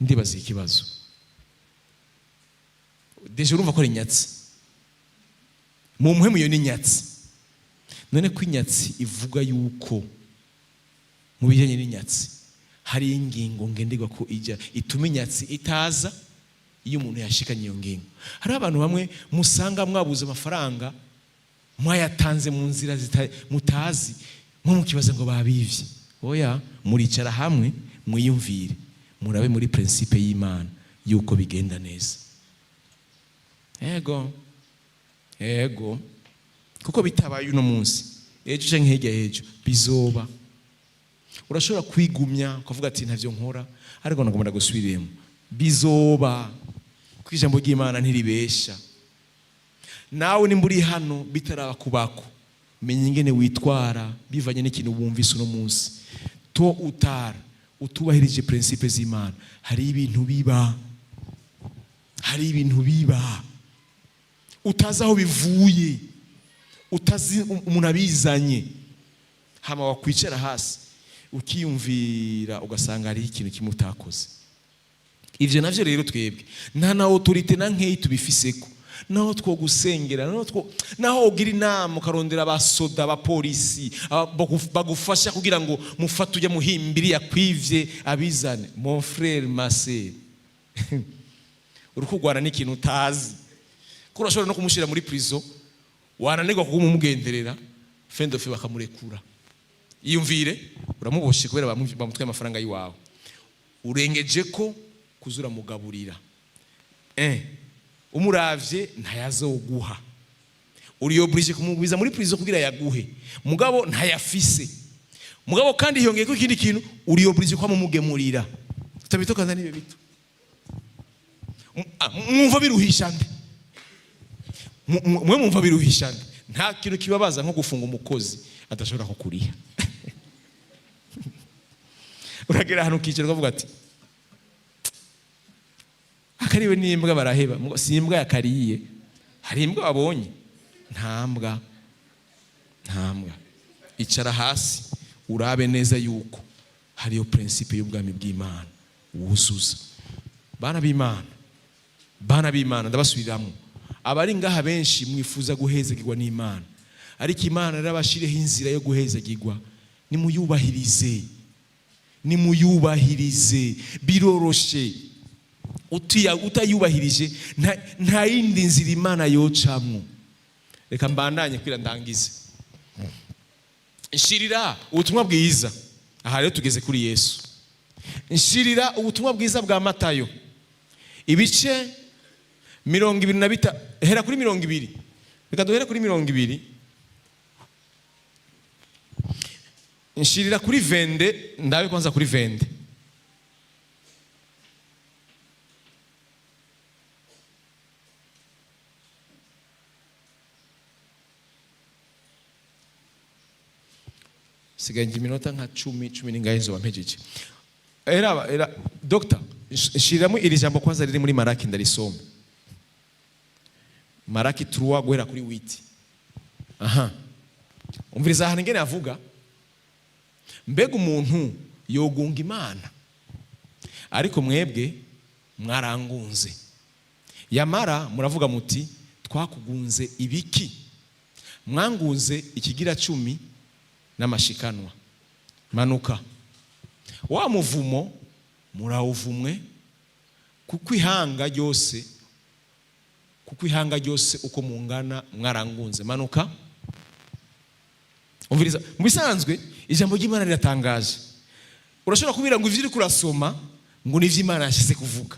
Ndibaza ikibazo. Deje urumva ko ari nyatsi. Mu muhemu yo ni nyatsi. None ko inyatsi ivuga yuko mu bijanye n'inyatsi hari ingingo ngenderwa ko ijya ituma inyatsi itaza iyo umuntu yashikanye iyo ngingo. Hari abantu bamwe musanga mwabuze amafaranga mwayatanze mu nzira mutazi, mukibaza ngo babivye. Oya, muricara hamwe mwiyumvire, murabe muri principe y'Imana yuko bigenda neza. Ego kuko bitabaye uno munsi, ejo canke hirya ejo bizoba. Urashobora kwigumya ukavuga ati ntavyo nkora, ariko nagomba gusubiremo bizoba. Kwijambo ry'Imana ntiribesha. Nawe nimburi hano bitaraba kubako, menya ingene witwara bivanye n'ikintu wumvise uno munsi. To utubahirije principe z'Imana, hari ibintu biba utazi aho bivuye, utazi umuntu abizanye, hama wakwicara hasi ukiyumvira ugasanga hari ikintu kimutakoze. Ivyo navyo rero twebwe nta na autorité na nkeyi tubifiseko. Naho two gusengera, naho ugira inama ukarondera abasoda, abapolisi bagufasha kugira ngo mufate ujya muhimbiri yakwivye abizane. Mon frère, ma sœur, urukugwana n'ikintu utazi ko urashobora no kumushira muri prison wananirwa kugumugenderera fendo fe bakamurekura. Iyumvire uramuboshe kubera bamutwaye amafaranga yiwawe urengeje ko kuzura mugaburira umuravye ntayazoguha uri oblige kumugwiza muri prison kugira yaguhe mugabo ntayafise mugabo kandi hiyongeye ko ikindi kintu uri oblige kwa mumugemurira utabitoka nanibe bito mwumva biruhisha nde mwe mwumva biruhisha nde nta kintu kibabaza nko gufunga umukozi adashobora kukuriha uragera hano kiciro ukavuga ati akariwe n'imbwa baraheba si imbwa yakariye hari imbwa wabonye nta mbwa icara hasi urabe neza yuko hariyo principe y'ubwami bw'Imana wuzuza bana b'Imana ndabasubiriramo abari ngaha benshi mwifuza guhezagirwa n'Imana ariko Imana yarabashireho inzira yo guhezagirwa nimuyubahirize biroroshe utayubahirije nta yindi nzira Imana yocamwo. Reka mbandanye kwira ndangize nshirira ubutumwa bwiza aha rero tugeze kuri Yesu nshirira ubutumwa bwiza bwa Matayo ibice 25 hera kuri 20 reka duhere kuri 20 nshirira kuri 20 ndabe kwanza kuri 20 sigaje iminota nka 10 n'ingahe zo bampejeje era doctor shiramo iri jambo kwanza riri muri Maraki ndarisoma Maraki 3 guhera kuri 8 umviriza hano ngene avuga mbega umuntu yogunga Imana ariko mwebwe mwarangunze yamara muravuga muti twakugunze ibiki mwangunze ikigira 10 n'amashikanwa manuka wa muvumo murawuvumwe kuko ihanga ryose uko mungana mwarangunze manuka. Umviriza mu bisanzwe ijambo ry'Imana riratangaje urashobora kubira ngo ivyo uri kurasoma ngo ni vy'Imana yashize kuvuga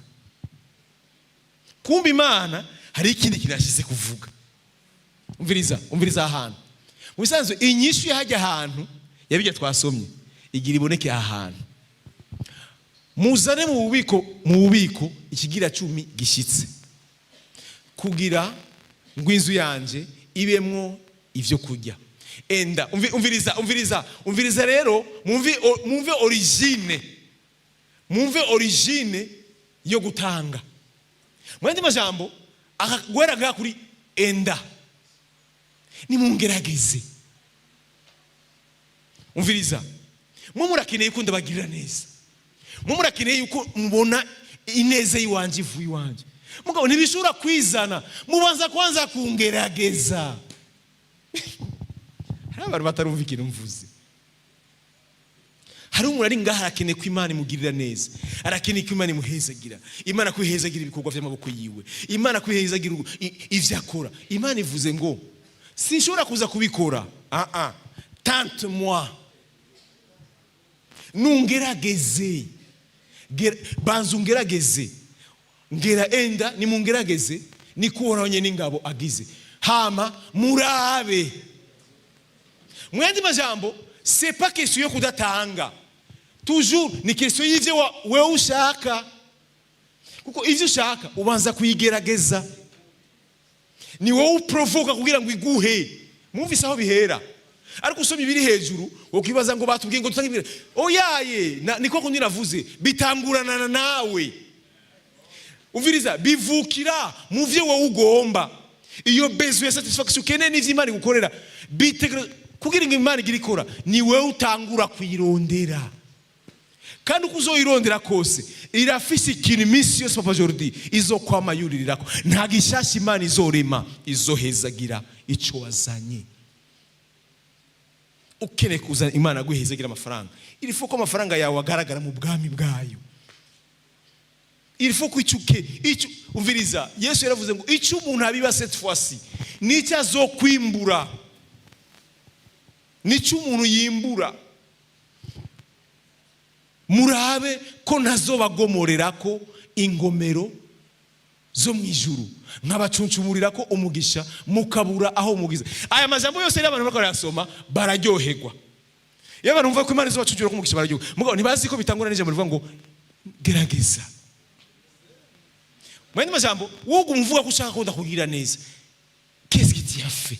kumbe Imana hari ikindi kinashize kuvuga. Umviriza ahantu mu bisanzwe inyishu yahajya ahantu yabije twasomye igira iboneke ahantu muzane mu bubiko ikigira 10 gishitse kugira ngo inzu yanje ibemwo ivyo kurya enda umviriza rero mumve origine yo gutanga mwende majambo akagwera kuri enda ni mungerageze umviriza murakeneye ko ndabagirira neza murakeneye yuko mubona ineze yiwanje ivu yiwanje mugabo ntibishobora kwizana mubanza kwanza kungerageza hari abantu batarumva ikintu mvuze hari umuntu ari ngaha arakeneye ko Imana imugirira neza arakeneye ko Imana imuhezagira Imana kwihezagira ibikorwa by'amaboko yiwe Imana kwihezagira ivyo akora Imana ivuze ngo sinshobora kuza kubikora tante moi nungerageze banza ungerageze ngera enda ni mungerageze ni kuhoranye n'ingabo agize hama murabe mwende majambo c'est pas question yo kudatanga toujours ni question y'ivyo wewe ushaka kuko ivyo ushaka ubanza kuyigerageza ni wowe uprovoka kugira ngo iguhe mwumvise aho bihera ariko usoma ibiri hejuru ukibaza ngo batubwiye ngo tutangibire oyaye niko kundi navuze bitangurana nawe umviriza bivukira mu vyo wowe ugomba iyo besoin satisfaction kene n'ivyo Imana gukorera kugira ngo Imana igirikora ni wewe utangura kwirondera kandi uko uzoyirondera kose irafise ikintu iminsi yose Papa Jordi izokwama yuririrako nta gishasha Imana izorema izohezagira ico wazanye ukene kuzana Imana guhezagira amafaranga irifuko amafaranga yawe agaragara mu bwami bwayo il faut kwicuke icyo umviriza. Yesu yaravuze ngo icyo umuntu abiba cette fois-ci nicyo azokwimbura, nicyo umuntu yimbura. Murabe ko ntazobagomorera ko ingomero zo mu ijuru, nkabacunshumurira ko umugisha mukabura aho umugize. Aya majambo yose y'abantu bariko barasoma bararyoherwa. Iyo abantu bumva ko Imana izobacunjura ko umugisha bararyoherwa. Mugabo ntibazi ko bitangura n'ijambo rivuga ngo gerageza. Mwene majambo wowe umvuga ko ushaka ko ndakugira neza. Qu'est-ce qui t'y a fait?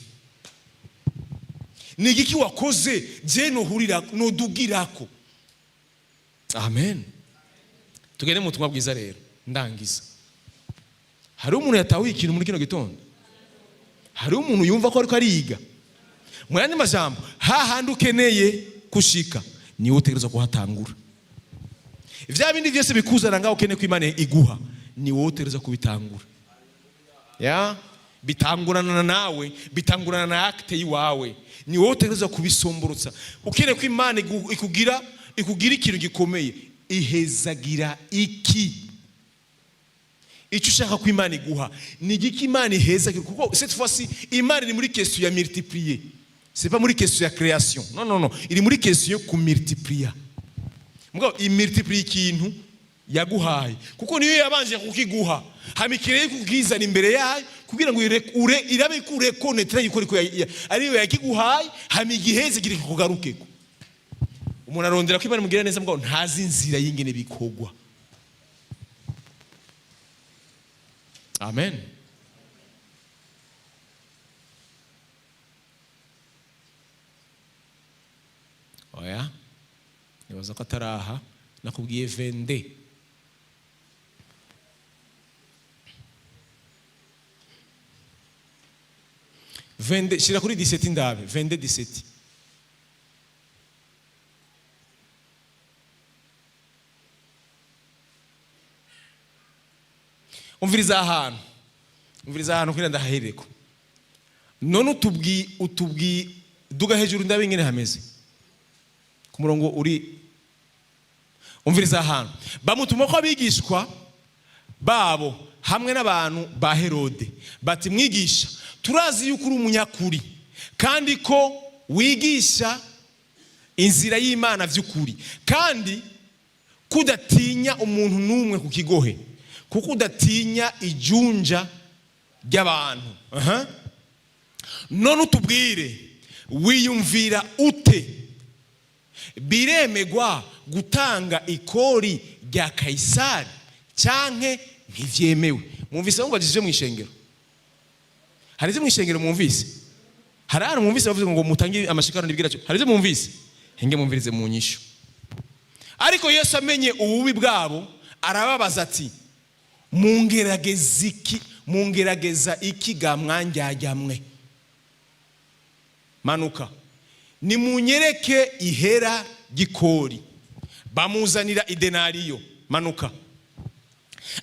Ni igiki wakoze je no hurira no dugirako. Amen. Tugende mu butumwa bwiza rero ndangiza. Hari umuntu yatahuye ikintu muri kino gitondo? Hari umuntu yumva ko ariko ariga? Mu yandi majambo hahandi ukeneye kushika ni wowe utegerezwa kuhatangura. Ivya bindi byose bikuzana ngaho ukeneye ko Imana iguha ni wowe utegerezwa kubitangura. Ya bitangurana nawe, bitangurana na acte yiwawe, ni wowe utegerezwa kubisomborotsa. Ukeneye ko Imana ikugira ikintu gikomeye, ihezagira iki? Icyo ushaka ko Imana iguha ni igiki Imana ihezagira? Kuko cette fois-ci Imana ni muri question ya multiplier, c'est pas muri question ya création. Non, iri muri question ku multiplier. Mugabo i multiplier ikintu yaguhaye, kuko niyo yabanje kukiguha hamikireye kukizana imbere yayo kugira ngo irabe kure konetre yiko ariyo yakiguhaye hamigiheze kiri kugarukeko. Umuntu arondera ko Imana mugira neza mugabo ntazi inzira y'ingene bikogwa. Amen. Oya, nibaza ko ataraha nakubwiye 22. Shira kuri 17 ndabe 22:17. Umviriza ahantu kwira ndahahereko. None utubwi duga hejuru ndabe ingene hameze ku murongo uri. Umviriza ahantu bamutuma ko abigishwa babo hamwe n'abantu ba Herode bati mwigisha, turazi yuko uri umunyakuri kandi ko wigisha inzira y'Imana vy'ukuri, kandi kudatinya umuntu numwe ku kigohe, kuko udatinya ijunja ry'abantu. None utubwire wiyumvira ute? Biremegwa gutanga ikori rya Kaisari canke ntivyemewe? Mwumvise ngo bagije mu ishengero? Harize mu ishengero mwumvise? Harara mwumvise bavuze ngo mutangi amashikano ndibwira cyo? Harize mwumvise? Henge mwumvirize mu nyisho. Ariko Yesu amenye ububi bwabo arababaza ati mungerageza iki ga mwanjyajyamwe? Manuka ni munyereke ihera gikori. Bamuzanira idenariyo. Manuka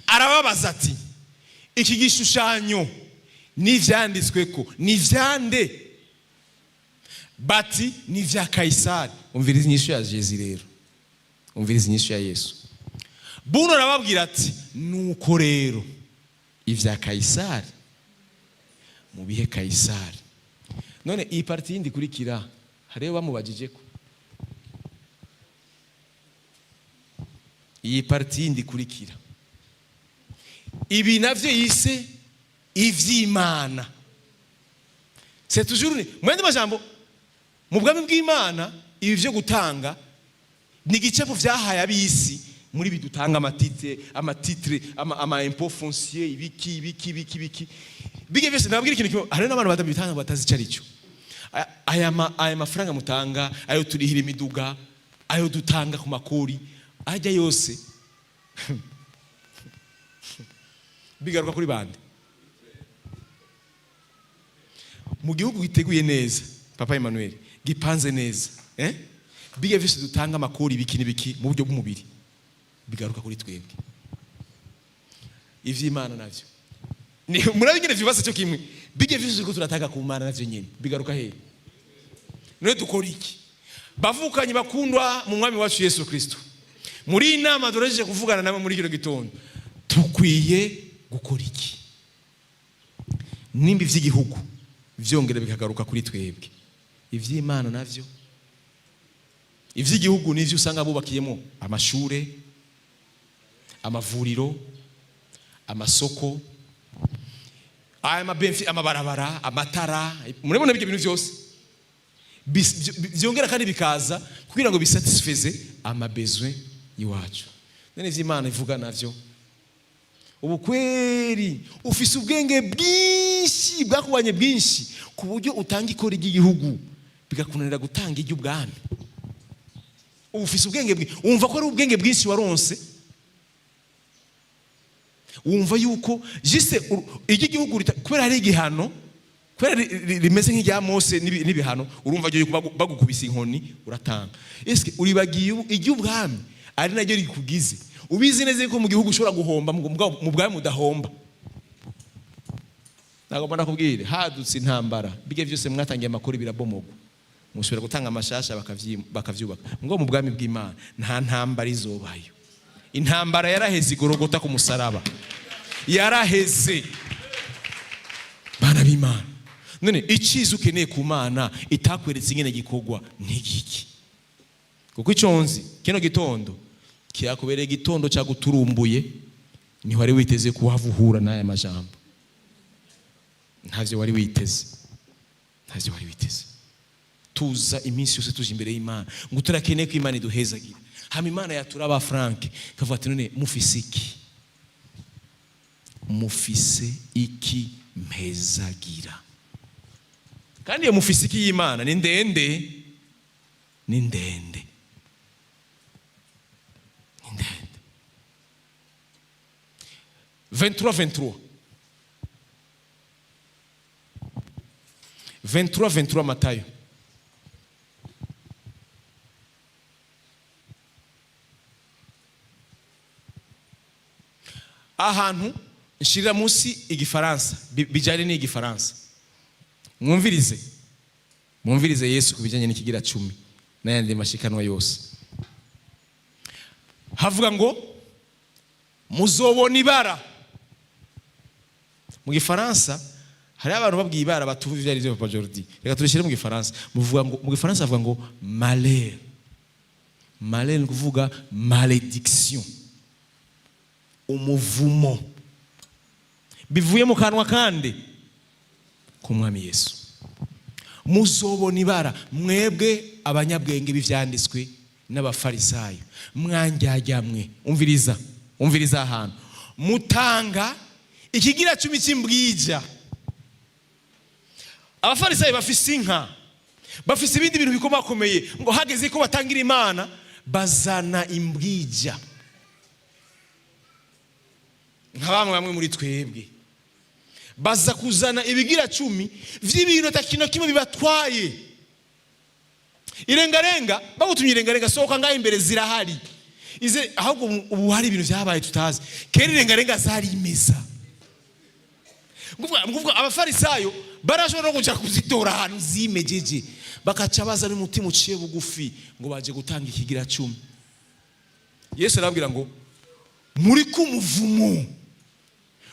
arababaza ati iki gishushanyo nivyanditswe ko nivyande? Bati ni vya Kaisari. Umvirize inyishu ya Yesu rero, umvirize inyishu ya Yesu. Buno arababwira ati nuko rero ivya Kaisari mu bihe Kaisari. None iyi parti yindi kurikira hareba bamubajije ko iyi parti yindi kurikira ibi navyo yise ivy'Imana. C'est toujours mwende majambo mu bwami bw'Imana ibi vyo gutanga ni gicepo vyahaye abisi muri bidutanga amatitre ama impôt foncier ibiki bige byose nababwira ikintu. Hari n'abantu batabitanga batazi cyarico. Aya mafaranga mutanga, ayo turihira imiduga, ayo dutanga ku makori, ajya yose bigaruka kuri bande? Mu gihugu giteguye neza, Papa Emmanuel, gipanze neza, bige byose dutanga amakori biki mu buryo bw'umubiri, bigaruka kuri twebwe. Ivy'Imana navyo ni murabigene vyibase cyo kimwe, bige byose ko turatanga ku Mana navyo nyene bigaruka he? None dukora iki? Bavukanye bakundwa mu mwami wacu Yesu Kristo, muri inama durejeje kuvugana namwe muri kino gitondo, tukwiye gukora iki? Nimba ivy'igihugu vyongera bikagaruka kuri twebwe, ivy'Imana navyo, ivy'igihugu nivyo usanga bubakiyemo amashure, amavuriro, amasoko, amabarabara, amatara, murabona ibyo bintu byose byongera kandi bikaza kugira ngo bisatisfeze amabezwe yiwacu. None ivy'Imana ivuga navyo, ubu kweri ufise ubwenge bwinshi bwakubanye bwinshi ku buryo utanga ikora ry'igihugu bigakunanira gutanga iry'ubwami. Ubu ufise ubwenge bwinshi, wumva ko ari ubwenge bwinshi waronse, wumva yuko jise igihugu kubera ari igihano, kubera rimeze nk'irya Mose n'ibihano, urumva ryo bagukubisa inkoni uratanga. Eske uribagiye iry'ubwami ari naryo rikugize? Ubizi neza ko mu gihugu ushobora guhomba, mu bwami mudahomba. Nagomba nakubwire, hadutse intambara, bige byose mwatangiye amakuru birabomogwa, mushobora gutanga amashasha bakavyubaka. Ngo mu bwami bw'Imana nta ntambara izobayo. Intambara yaraheze igorogota ku musaraba, yaraheze. Bana b'Imana, none iciza ukeneye ku Mana itakweretse ingene gikorwa n'igiki? Kuko iconzi kino gitondo kiyakubereye igitondo cyaguturumbuye, ni wari witeze kuhavuhura n'aya majambo. Ntavyo wari witeze, ntavyo wari witeze. Tuza iminsi yose tuje imbere y'Imana ngo turakeneye ko Imana iduhezagira. Hama Imana yaturaba Frank kavuga ati none mufise iki? Mufise iki mpezagira? Kandi iyo mufise iki y'Imana ni ndende, ni ndende, ni ndende. 23 Matayo. Ahantu nshirira munsi igifaransa bijyanye n'igifaransa. Mwumvirize Yesu kubijyanye n'ikigira 10 n'ayandi mashikanwa yose. Havuga ngo muzobona ibara. Mu gifaransa hari abantu babwiye ibara batumva ivyo ari byo Papa Jordi. Reka turishire mu gifaransa. Muvuga ngo mu gifaransa avuga ngo malheur. Malheur ni kuvuga malédiction, umuvumo bivuye mu kanwa kandi ku Mwami Yesu. Muzobona ibara mwebwe abanyabwenge b'ivyanditswe n'abafarisayo, mwanjyajyamwe. Umviriza ahantu mutanga ikigira 10 cy'imbwija. Abafarisayo bafise inka, bafise ibindi bintu bikomakomeye, ngo hageze ko batangira Imana bazana imbwija. Nk'abamwe muri twebwe baza kuzana ibigira 10 vy'ibintu atakino kimwe bibatwaye. Irengarenga bagutumye irengarenga, sohoka ngaho imbere zirahari. Ize ahubwo ubu hari ibintu vyabaye tutazi. Kera irengarenga zari imeza. Nguvuga abafarisayo barashobora kuja kuzitora ahantu zimejeje, bakaca baza n'umutima uciye bugufi ngo baje gutanga ikigira 10. Yesu arabwira ngo muri kumuvumo,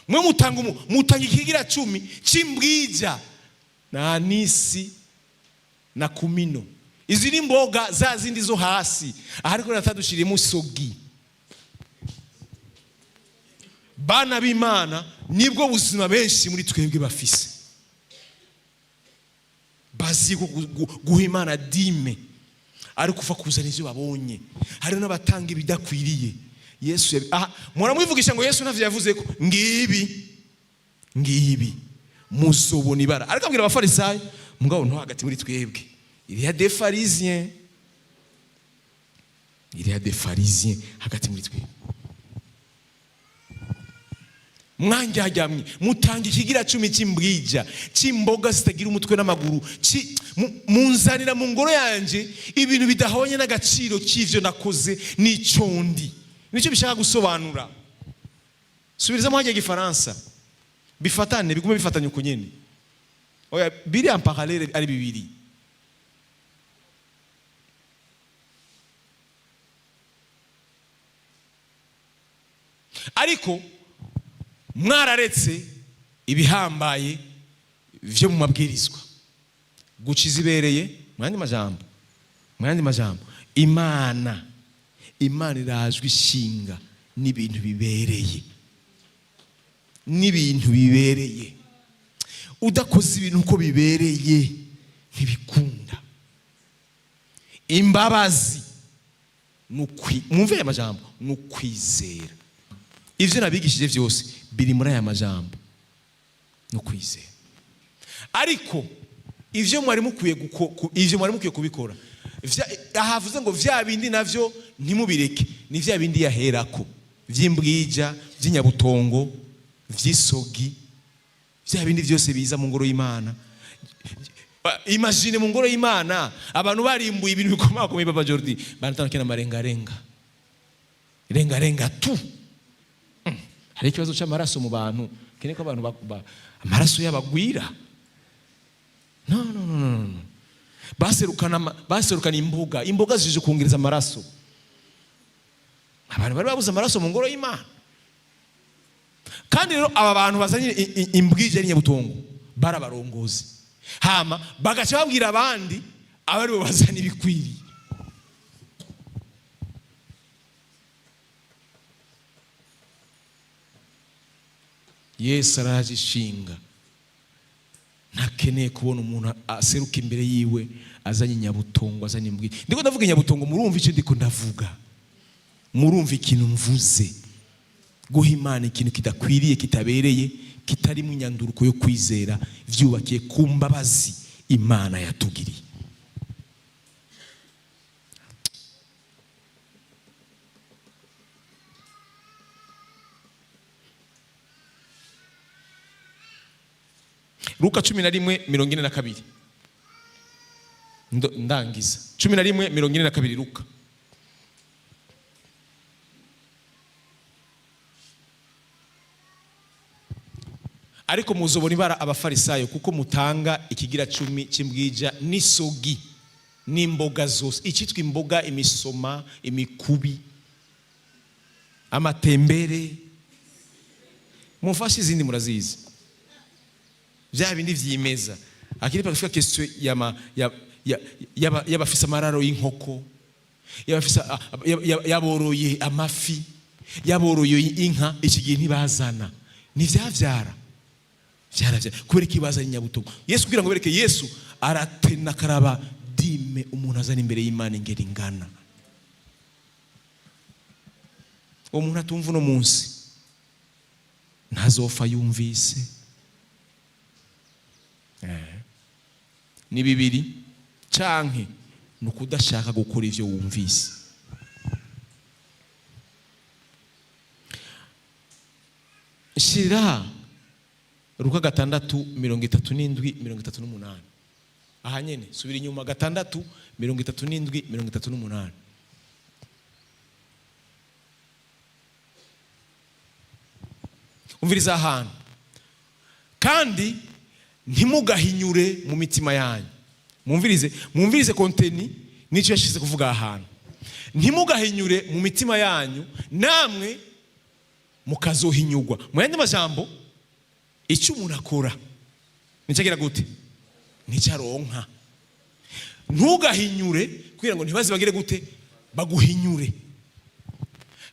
mwe mutanga ikigira 10 cy'imbwija na anisi na kumino. Izi ni mboga za zindi zo hasi, ariko natadushirimo sogi. Bana b'Imana nibwo buzima benshi muri twebwe bafise. Bazi guha Imana dime, ariko ufa kuzana ivyo babonye. Hari n'abatanga ibidakwiriye. Yesu muramwivugisha ngo Yesu navyo yavuze ko ngibi muzobona ibara. Ariko abwira abafarisayo mugabo nto hagati muri twebwe il y a des pharisiens, hagati muri twebwe. Mwanjyajyamwe mutanga ikigira 10 cy'imbwija, cy'imboga zitagira umutwe n'amaguru, munzanira mu ngoro yanje ibintu bidahonye n'agaciro k'ivyo nakoze n'icondi. Nicyo bishaka gusobanura. Subiriza mu hajya gifaransa bifatane, bigume bifatanye uko nyene. Oya biri en parallèle ari bibiri. Ariko Mwararetse ibihambaye vyo mu mabwirizwa. Guciza ibereye mu yandi majambo Imana irajwe ishinga n'ibintu bibereye. Udakoze ibintu uko bibereye ntibikunda. Imbabazi mwumve aya majambo, n'ukwizera. Ivyo nabigishije vyose biri muri aya majambo, n'ukwizera. Ariko ivyo mwari mukwiye kubikora, ahavuze ngo vya bindi navyo ntimubireke, ni vya bindi yaherako, vy'imbwija, vy'inyabutongo, vy'isogi, vya bindi vyose biza mu ngoro y'Imana. Imagine mu ngoro y'Imana abantu barimbuye ibintu bikomakomeye. Papa Jordi banatandukana amarengarenga tu. Hari ikibazo cy'amaraso mu bantu, kene ko abantu amaraso y'abagwira. No. Baserukana imboga zije kungereza amaraso. Abantu bari babuze amaraso mu ngoro y'Imana. Kandi rero aba bantu bazanye imbwije n'inyabutongo barabarongozi. Hama bagaca babwira abandi abari bo bazana ibikwiriye. Yesu araje ishinga. Ntakeneye kubona umuntu aseruka imbere yiwe azanye inyabutongo, azanye imbwije. Ndiko ndavuga inyabutongo, murumva icyo ndiko ndavuga. Murumva ikintu mvuze. Guha Imana ikintu kidakwiriye, kitabereye, kitari mu nyanduruko yo kwizera, vyubakiye ku mbabazi Imana yatugiriye. Luka 11:42. Ndangiza 11:42 Luka. Ariko muzobona ibara abafarisayo, kuko mutanga ikigira 10 cy'imbwija n'isogi n'imboga zose. Icyitwa imboga, imisoma, imikubi, amatembere, mufashe izindi murazizi. Vya bindi vyimeza. Akiri pakifika question y'abafisa amararo y'inkoko, yaboroye amafi, yaboroye inka, iki gihe ntibazana. Ni vyavyara. Kubera ikibaza n'inyabutongo. Yesu kugira ngo bereke, Yesu aratena karaba dime umuntu azana imbere y'Imana ingeri ingana. Uwo muntu atumva no munsi ntazofa yumvise. Ni bibiri canke nukudashaka gukora ivyo wumvise. Shira Luka 6:37-38. Aha nyene subira inyuma 6:37-38. Umviriza ahantu. Kandi ntimugahinyure mu mitima yanyu. Mwumvirize konteni n'icyo yashize kuvuga ahantu. Ntimugahinyure mu mitima yanyu, namwe mukazohinyugwa. Mu yandi majambo, icyo umuntu akora nicagira gute? Nicaronka. Ntugahinyure kugira ngo ntibazi bagire gute? Baguhinyure.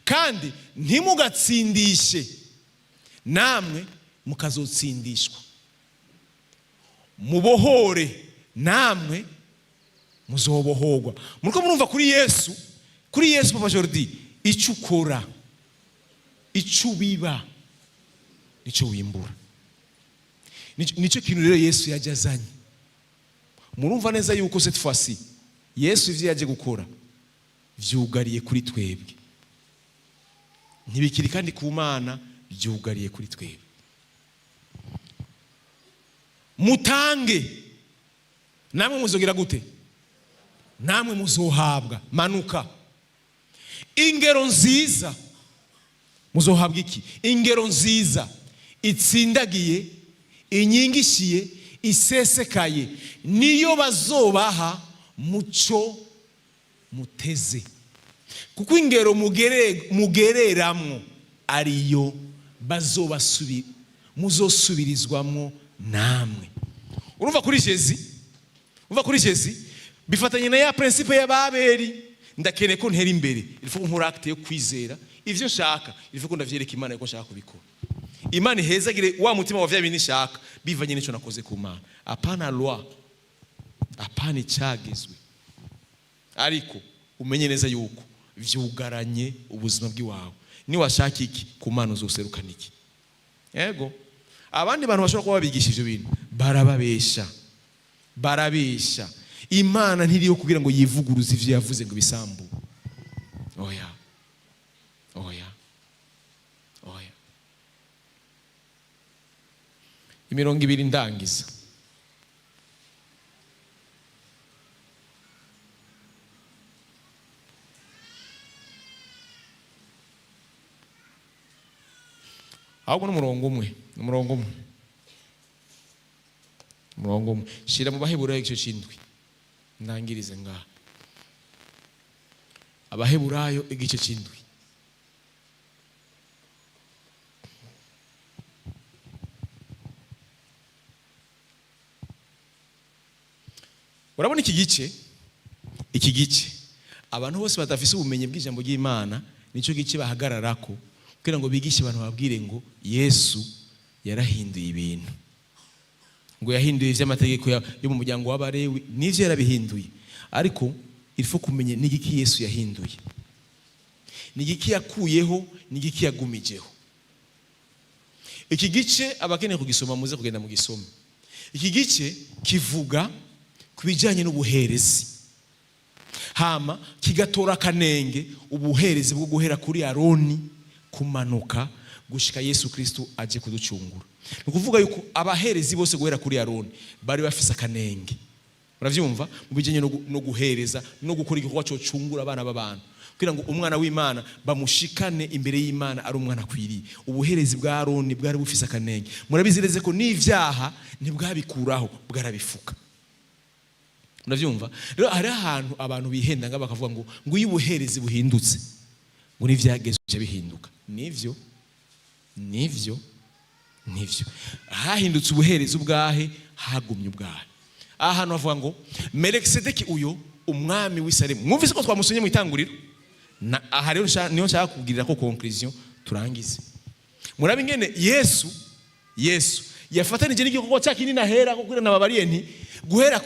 Kandi ntimugatsindishe, namwe mukazotsindishwa. Mubohore, namwe muzobohorwa. Muriko murumva kuri Yesu Papa Jordi, icyo ukora, icyo biba, nicyo wimbura. Nicyo kintu rero Yesu yajazanye. Murumva neza yuko cette fois-ci Yesu ivyo yaje gukora vyugariye kuri twebwe. Ntibikiri kandi ku Mana, vyugariye kuri twebwe. Mutange, namwe muzogira gute? Namwe muzohabwa. Manuka. Ingero nziza. Muzohabwa iki? Ingero nziza itsindagiye, inyigishiye, isesekaye, niyo bazobaha muco muteze. Kuko ingero mugereramwo ariyo muzosubirizwamo namwe. Urumva kuri Jezi bifatanye na ya principe y'Ababeli. Ndakeneye ko ntera imbere, ilifo nkora acte yo kwizera ivyo nshaka, ilifo ko ndavyereka Imana yuko nshaka kubikora. Imana ihezagire wa mutima wa vya bintu nshaka bivanye n'ico nakoze ku Mana. Apana loi, apana icagizwe, ariko umenye neza yuko vyugaranye ubuzima bw'iwawe. Ni washaka iki ku Mana uzoserukana iki? Yego abandi bantu bashobora kuba babigisha ivyo bintu barabesha. Imana ntiriyo kugira ngo yivuguruze ivyo yavuze ngo bisambu. Oya. Imirongo 2 ndangiza. Ahubwo n'umurongo umwe. Shira mu Baheburayo igice c'indwi. Ndangirize ngaha. Abaheburayo igice c'indwi. Urabona iki gice abantu bose badafise ubumenyi bw'ijambo ry'Imana nico gice bahagararako kugira ngo bigishe abantu babwire ngo Yesu yarahinduye ibintu, ngo yahinduye ivy'amategeko yo mu muryango w'Abalewi n'ivyo yarabihinduye. Ariko ilifo kumenya n'igiki Yesu yahinduye, n'igiki yakuyeho, n'igiki yagumijeho. Iki gice abakeneye kugisoma muze kugenda mu gisome. Iki gice kivuga kubijanye n'ubuherezi, hama kigatora kanenge ubuherezi bwo guhera kuri Aroni kumanuka gushika Yesu Kristo aje kuducungura. Nukuvuga yuko abaherezi bose guhera kuri Aroni bari bafise kanenge. Uravyumva mu bijanye no guhereza no gukora igikorwa cyo cungura abana b'abantu kugira ngo umwana w'Imana bamushikane imbere y'Imana ari umwana akwiriye. Ubuherezi bwa Aroni bwari bufise kanenge. Murabizireze ko n'ivyaha ntibwabikuraho, bwarabifuka. Uravyumva? Rero hari ahantu abantu bihenda nga bakavuga ngo iyo ubuherezi buhindutse ngo n'ivyagezwe bihinduka. Nivyo hahindutse ubuherezi ubwahe, hagumye ubwahe. Ahantu bavuga ngo Melikisedeki uyo umwami w'Isalemu. Mwumvise ko twamusonye mu itanguriro? Aha rero niyo nshaka kubwirira ko conclusion turangize. Murabe ingene Yesu yafatanije n'igikorwa cya kinini ahera ko kuri nababariye nti guhera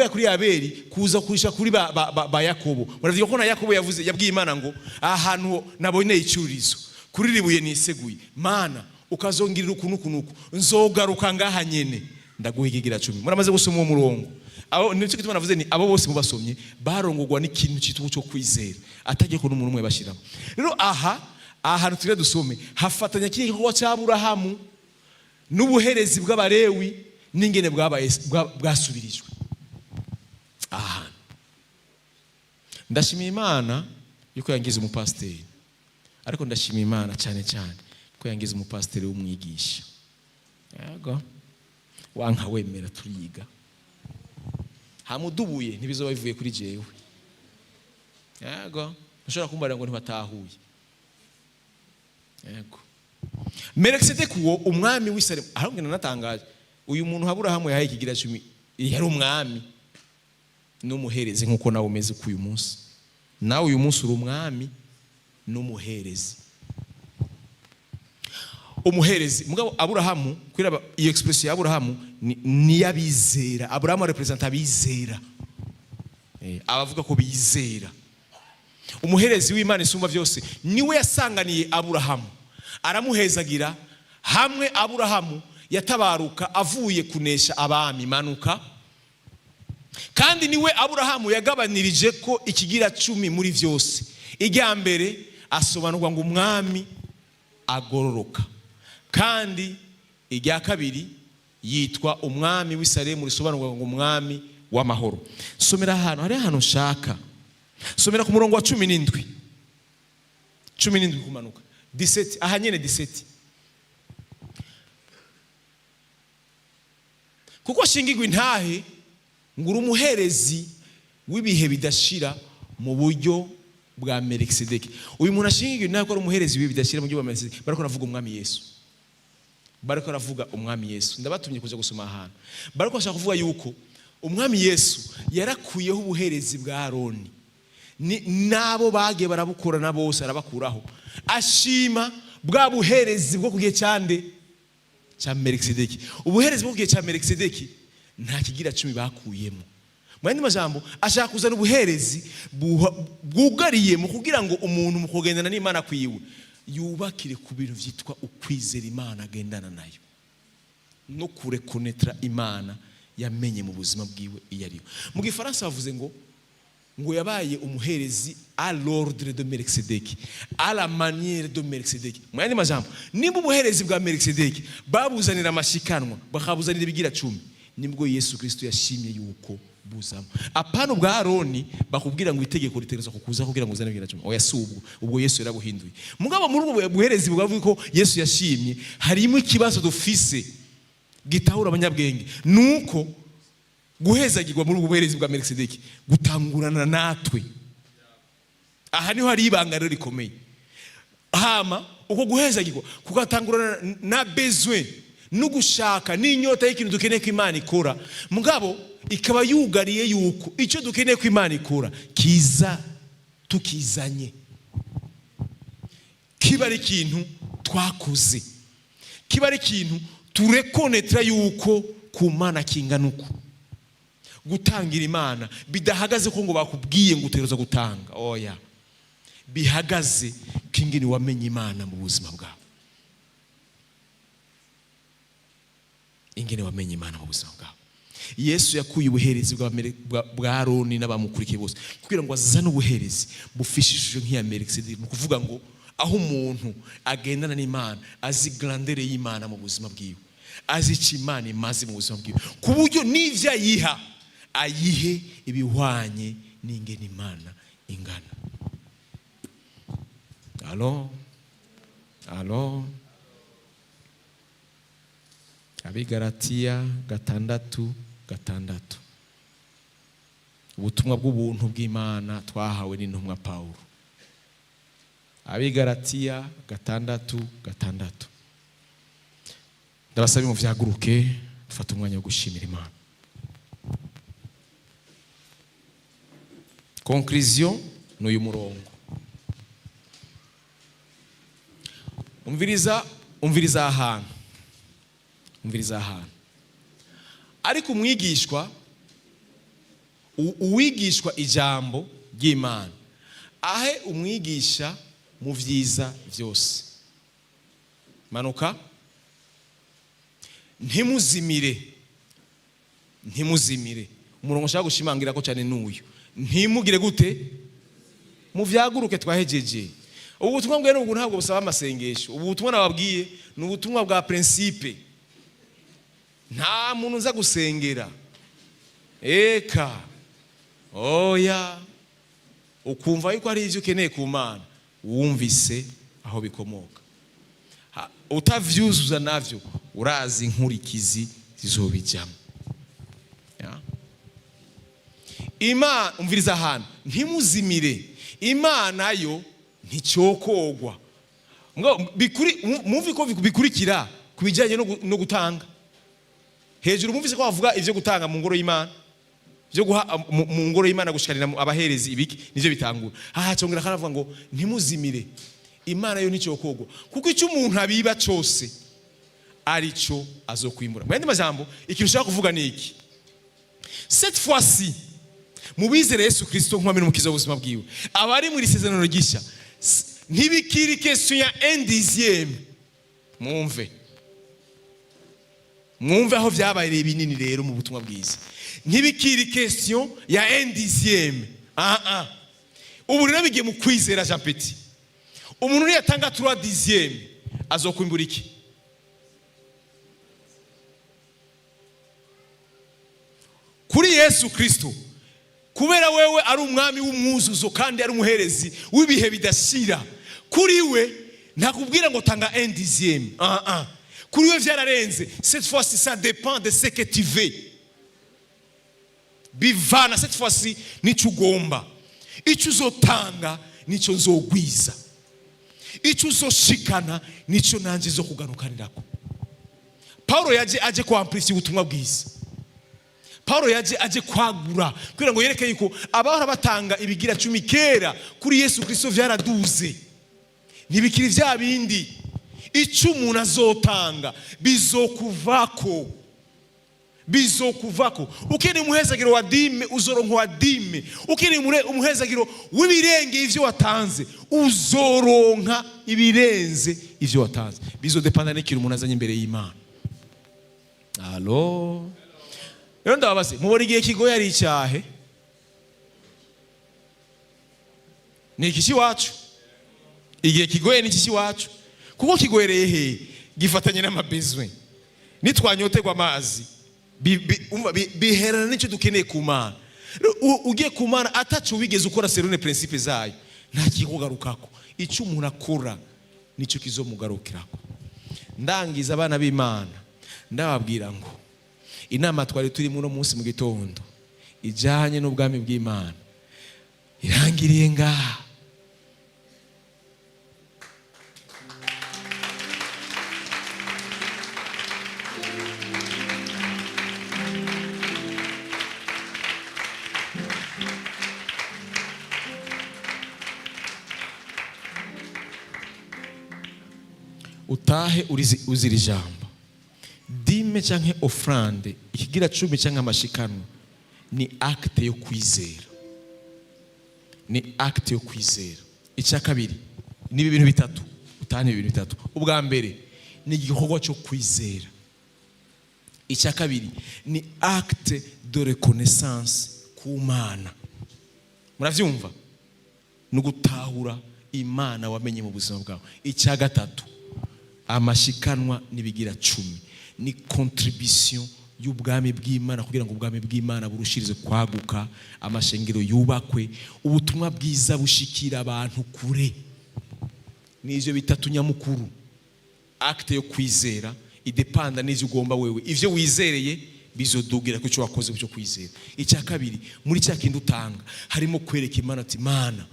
kuri Abeli kuza kurisha kuri ba Yakobo. Muravuga ko na Yakobo yabwiye Imana ngo ahantu naboneye icurizo kuri ribuye niseguye, Mana ukazongirira ukunukunuku nzogaruka ngaha nyene ndaguha igigira 10. Muramaze gusoma uwo murongo. Abo nico kituma navuze ni abo bose mubasomye barongogwa n'ikintu cyitwa cyo kwizera atagiye ko n'umuntu umwe bashiramo. Rero ahantu tugire dusome hafatanya kiri gikorwa cya Aburahamu n'ubuherezi bw'Abalewi n'ingene bwasubirijwe. Ndashimiye Imana yuko yangize umupasiteri, ariko ndashimiye Imana cyane ko yangize umupasiteri w'umwigisha. Yego wanka wemera turiga hamudubuye ntibizoba bivuye kuri jewe. Yego nshobora kumbarira ngo ntibatahuye. Yego Melikisedeki uwo umwami w'Isalemu. Ahubwo natangaje uyu muntu Aburahamu yahaye ikigira 10 yari umwami n'umuherezi nkuko nawe umeze ku uyu munsi. Nawe uyu munsi uri umwami n'umuherezi. Umuherezi mugabo Aburahamu kwira iyo expression ya Aburahamu ni yabizera. Aburahamu representa bizera, abavuga ko bizera. Umuherezi w'Imana isumba byose niwe yasanganiye Aburahamu aramuhezagira hamwe. Aburahamu yatabaruka avuye kunesha abami manuka, kandi niwe Aburahamu yagabanirije ko ikigira 10 muri vyose. Ijya mbere asobanurwa ngo umwami agororoka, kandi ijya kabiri yitwa umwami w'Isalemu risobanurwa ngo umwami w'amahoro. Somera hano hari hano shaka somera ku murongo wa 17 kumanuka 17 ahanyene 17. Kuko shingirwa intahe ngura umuherezi w'ibihe bidashira mu buryo bwa Melkisedeki. Uyu muntu ashingiye nako ari umuherezi w'ibi bidashira mu byo bwa Melkisedeki, bariko ravuga umwami Yesu. Bariko ravuga umwami Yesu. Ndabatumye kuja gusoma ahantu. Bariko bashaka kuvuga yuko umwami Yesu yarakuyeho ubuherezi bwa Aroni. Nabo bagiye barabukorana bose arabakuraho. Ashima bwa buherezi bwo kugiye cyande cya Melkisedeki. Ubuherezi bwo kugiye cya Melkisedeki nta kigira 10 bakuyemo. Mwandi majambo ashaka kuzana ubuherezi bwugariye mu kugira ngo umuntu mu kugendana n'Imana kwiwe yubakire ku bintu vyitwa ukwizera Imana agendana nayo no kurekonetra Imana yamenye mu buzima bwiwe iyariyo. Mu Gifaransa bavuze ngo yabaye umuherezi à l'ordre de Melkisedeki, à la manière de Melkisedeki. Mwandi majambo nimba ubuherezi bwa Melkisedeki babuzanira amashikanwa bakabuzanira ibigira 10, nibwo Yesu Kristo yashimye yuko buzamo. Apana bwa Aroni bakubwira ngo itegeko ritegerezwa kukuza kugira ngo uzane ibigira 10. Oya subwo ubwo Yesu yarabuhinduye. Mugabo muri ubwo buherezi bwavuga ko Yesu yashimye, harimo ikibazo dufise gitahura abanyabwenge, nuko guhezagirwa muri ubwo buherezi bwa Melkisedeki gutangurana natwe. Aha niho hari ibanga rero rikomeye. Hama uko guhezagirwa kugatangurana na besoin no gushaka n'inyota y'ikintu dukeneye ko Imana ikora, mugabo ikaba yugariye yuko icyo dukeneye ko Imana ikora kiza tukizanye, kiba ari ikintu twakoze, kiba ari ikintu turekonetra yuko ku Mana kingana uko. Gutangira Imana bidahagaze ko ngo bakubwiye ngo utegereza gutanga, oya, bihagaze kingini wamenye Imana mu buzima bwawe. Ingene wamenye Imana mu buzima bwawe. Yesu yakuye ubuherezi bwa Aroni n'abamukurikiye bose kugira ngo azane ubuherezi bufishishije nk'iya Melkisedeki, mu kuvuga ngo aho umuntu agendana n'Imana azi grandeur y'Imana mu buzima bwiwe, azi icyo Imana imaze mu buzima bwiwe, ku buryo n'ivyo ayihe ibihwanye n'ingene Imana ingana. Alo Abigalatiya 6:6. Ubutumwa bw'ubuntu bw'Imana twahawe n'intumwa Paulo. Abigalatiya 6:6. Ndabasaba mu vyaguruke dufata umwanya wo gushimira Imana. Conclusion n'uyu murongo. Umviriza ahantu. Ariko uwigishwa ijambo ry'Imana ahe umwigisha mu vyiza vyose. Manuka ntimuzimire. Umurongo nshaka gushimangira ko cyane n'uyu. Ntimugire gute? Mu vyaguruke twahejeje. Ubutumwa bwe n'ubwo ntabwo busaba amasengesho. Ubutumwa nababwiye ni ubutumwa bwa principe. Nta muntu uza gusengera. Eka. Oya. Ukumva yuko ari ivyo ukeneye ku Mana, wumvise aho bikomoka. Utavyuzuza navyo urazi inkurikizi zizobijamo. Imana umviriza ahantu ntimuzimire. Imana yo nticyokogwa. Mumvi ko bikurikira kubijyanye no gutanga. Hejuru mumvise ko bavuga ivyo gutanga mu ngoro y'Imana, byo guha mu ngoro y'Imana gushikanira abaherezi ibiki nivyo bitangura. Cyongera karavuga ngo ntimuzimire. Imana yo nticyokogwa, kuko icyo umuntu abiba cyose arico azokwimbura. Mwende majambo ikintu ushaka kuvuga ni iki? Cette fois-ci mubizere Yesu Kristo nk'umwami n'umukiza w'ubuzima bwiwe, abari muri isezerano ry'ishya ntibikiri question ya 1/10. Mwumve aho byabaye binini rero mu butumwa bwiza. Ntibikiri question ya 1/10. Ubu rero bigiye mu kwizera Jean Petit. Umuntu yatanga 3/10 azokwimbura iki? Kuri Yesu Kristo, kubera wewe ari umwami w'umwuzuzo kandi ari umuherezi w'ibihe bidashira, kuri we ntakubwira ngo tanga 1/10. Kuri we vyararenze. Cette fois-ci ça dépend de ce que tu veux. Bivana cette fois-ci nicyo ugomba. Icyo uzotanga nico nzogwiza, icyo uzoshikana nico nanje zo kugarukanirako. Paulo yaje aje kwa amplisi ubutumwa bwiza. Paulo yaje aje kwagura kugira ngo yereke yuko abahora batanga ibigira 10 kera kuri Yesu Kristo vyaraduze, ntibikiri vya bindi. Icyo umuntu azotanga bizokuvako, ukeneye umuhezagiro wa dime uzoronka wa dime, ukeneye umuhezagiro w'ibirenge ivyo watanze uzoronka ibirenze ivyo watanze. Bizodepanda n'ikintu umuntu azanye imbere y'Imana. Allo rero ndababaze, mubona igihe kigoye ari icyahe? Ni iki wacu? Igihe kigoye ni iki wacu? Kuko kigoyereye he? Gifatanye n'amabezwe. Nitwanyoterwa amazi biherana n'icyo dukeneye ku Mana. Ugiye ku Mana atacu wigeze ukora serone principe zayo, nta kikugarukako. Icyo umuntu akora nicyo kizomugarukirako. Ndangiza abana b'Imana ndababwira ngo inama twari turi muri munsi mu gitondo ijanye n'ubwami bw'Imana irangiriye ngaha. Utahe uzira ijambo dime canke offrande, ikigira 10 canke amashikano ni acte yo kwizera, ni acte yo kwizera. Icya kabiri ni ibintu bitatu, utane ibintu bitatu. Ubwa mbere ni igikorwa cyo kwizera. Icya kabiri ni acte de reconnaissance ku Mana. Muravyumva? No gutahura Imana wamenye mu buzima bwawe. Icya gatatu amashikanwa nibigira 10 ni contribution y'ubwami bw'Imana kugira ngo ubwami bw'Imana burushirize kwaguka, amashengero yubakwe, ubutumwa bwiza bushikira abantu kure. Nivyo bitatu nyamukuru. Acte yo kwizera idepanda n'ivyo ugomba wewe, ivyo wizereye bizodugira ku cyo wakoze cyo kwizera. Icya kabiri muri cya kintu utanga harimo kwereka Imana ati Mana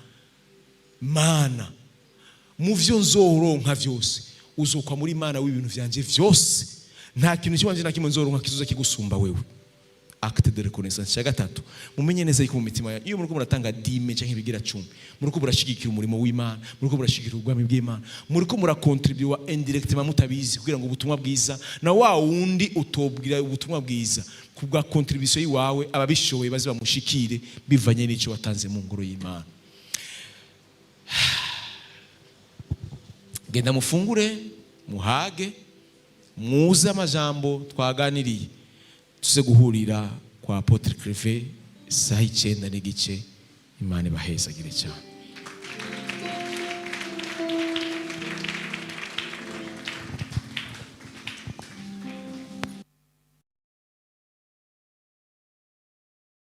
mu vyo nzoronka vyose uzokwa muri Mana w'ibintu vyanje vyose, nta kintu cyanje na kimwe nzoronka kizoza kigusumba wewe. Acte de reconnaissance. Cya gatatu mumenye neza yuko mu mitima iyo muri ko muratanga dime canke ibigira 10 muri ko burashigikira umurimo w'Imana, muri ko burashigikira ubwami bw'Imana, muri ko murakontribua indirectement mutabizi kugira ngo ubutumwa bwiza na wa wundi utobwira ubutumwa bwiza kubwa contribution yiwawe ababishoboye bazi bamushikire bivanye n'icyo watanze mu ngoro y'Imana. Genda mufungure, muhage, muze amajambo twaganiriye, tuze guhurira kwa Apotre Claver saa 9 n'igice. Imana ibahezagire cyane.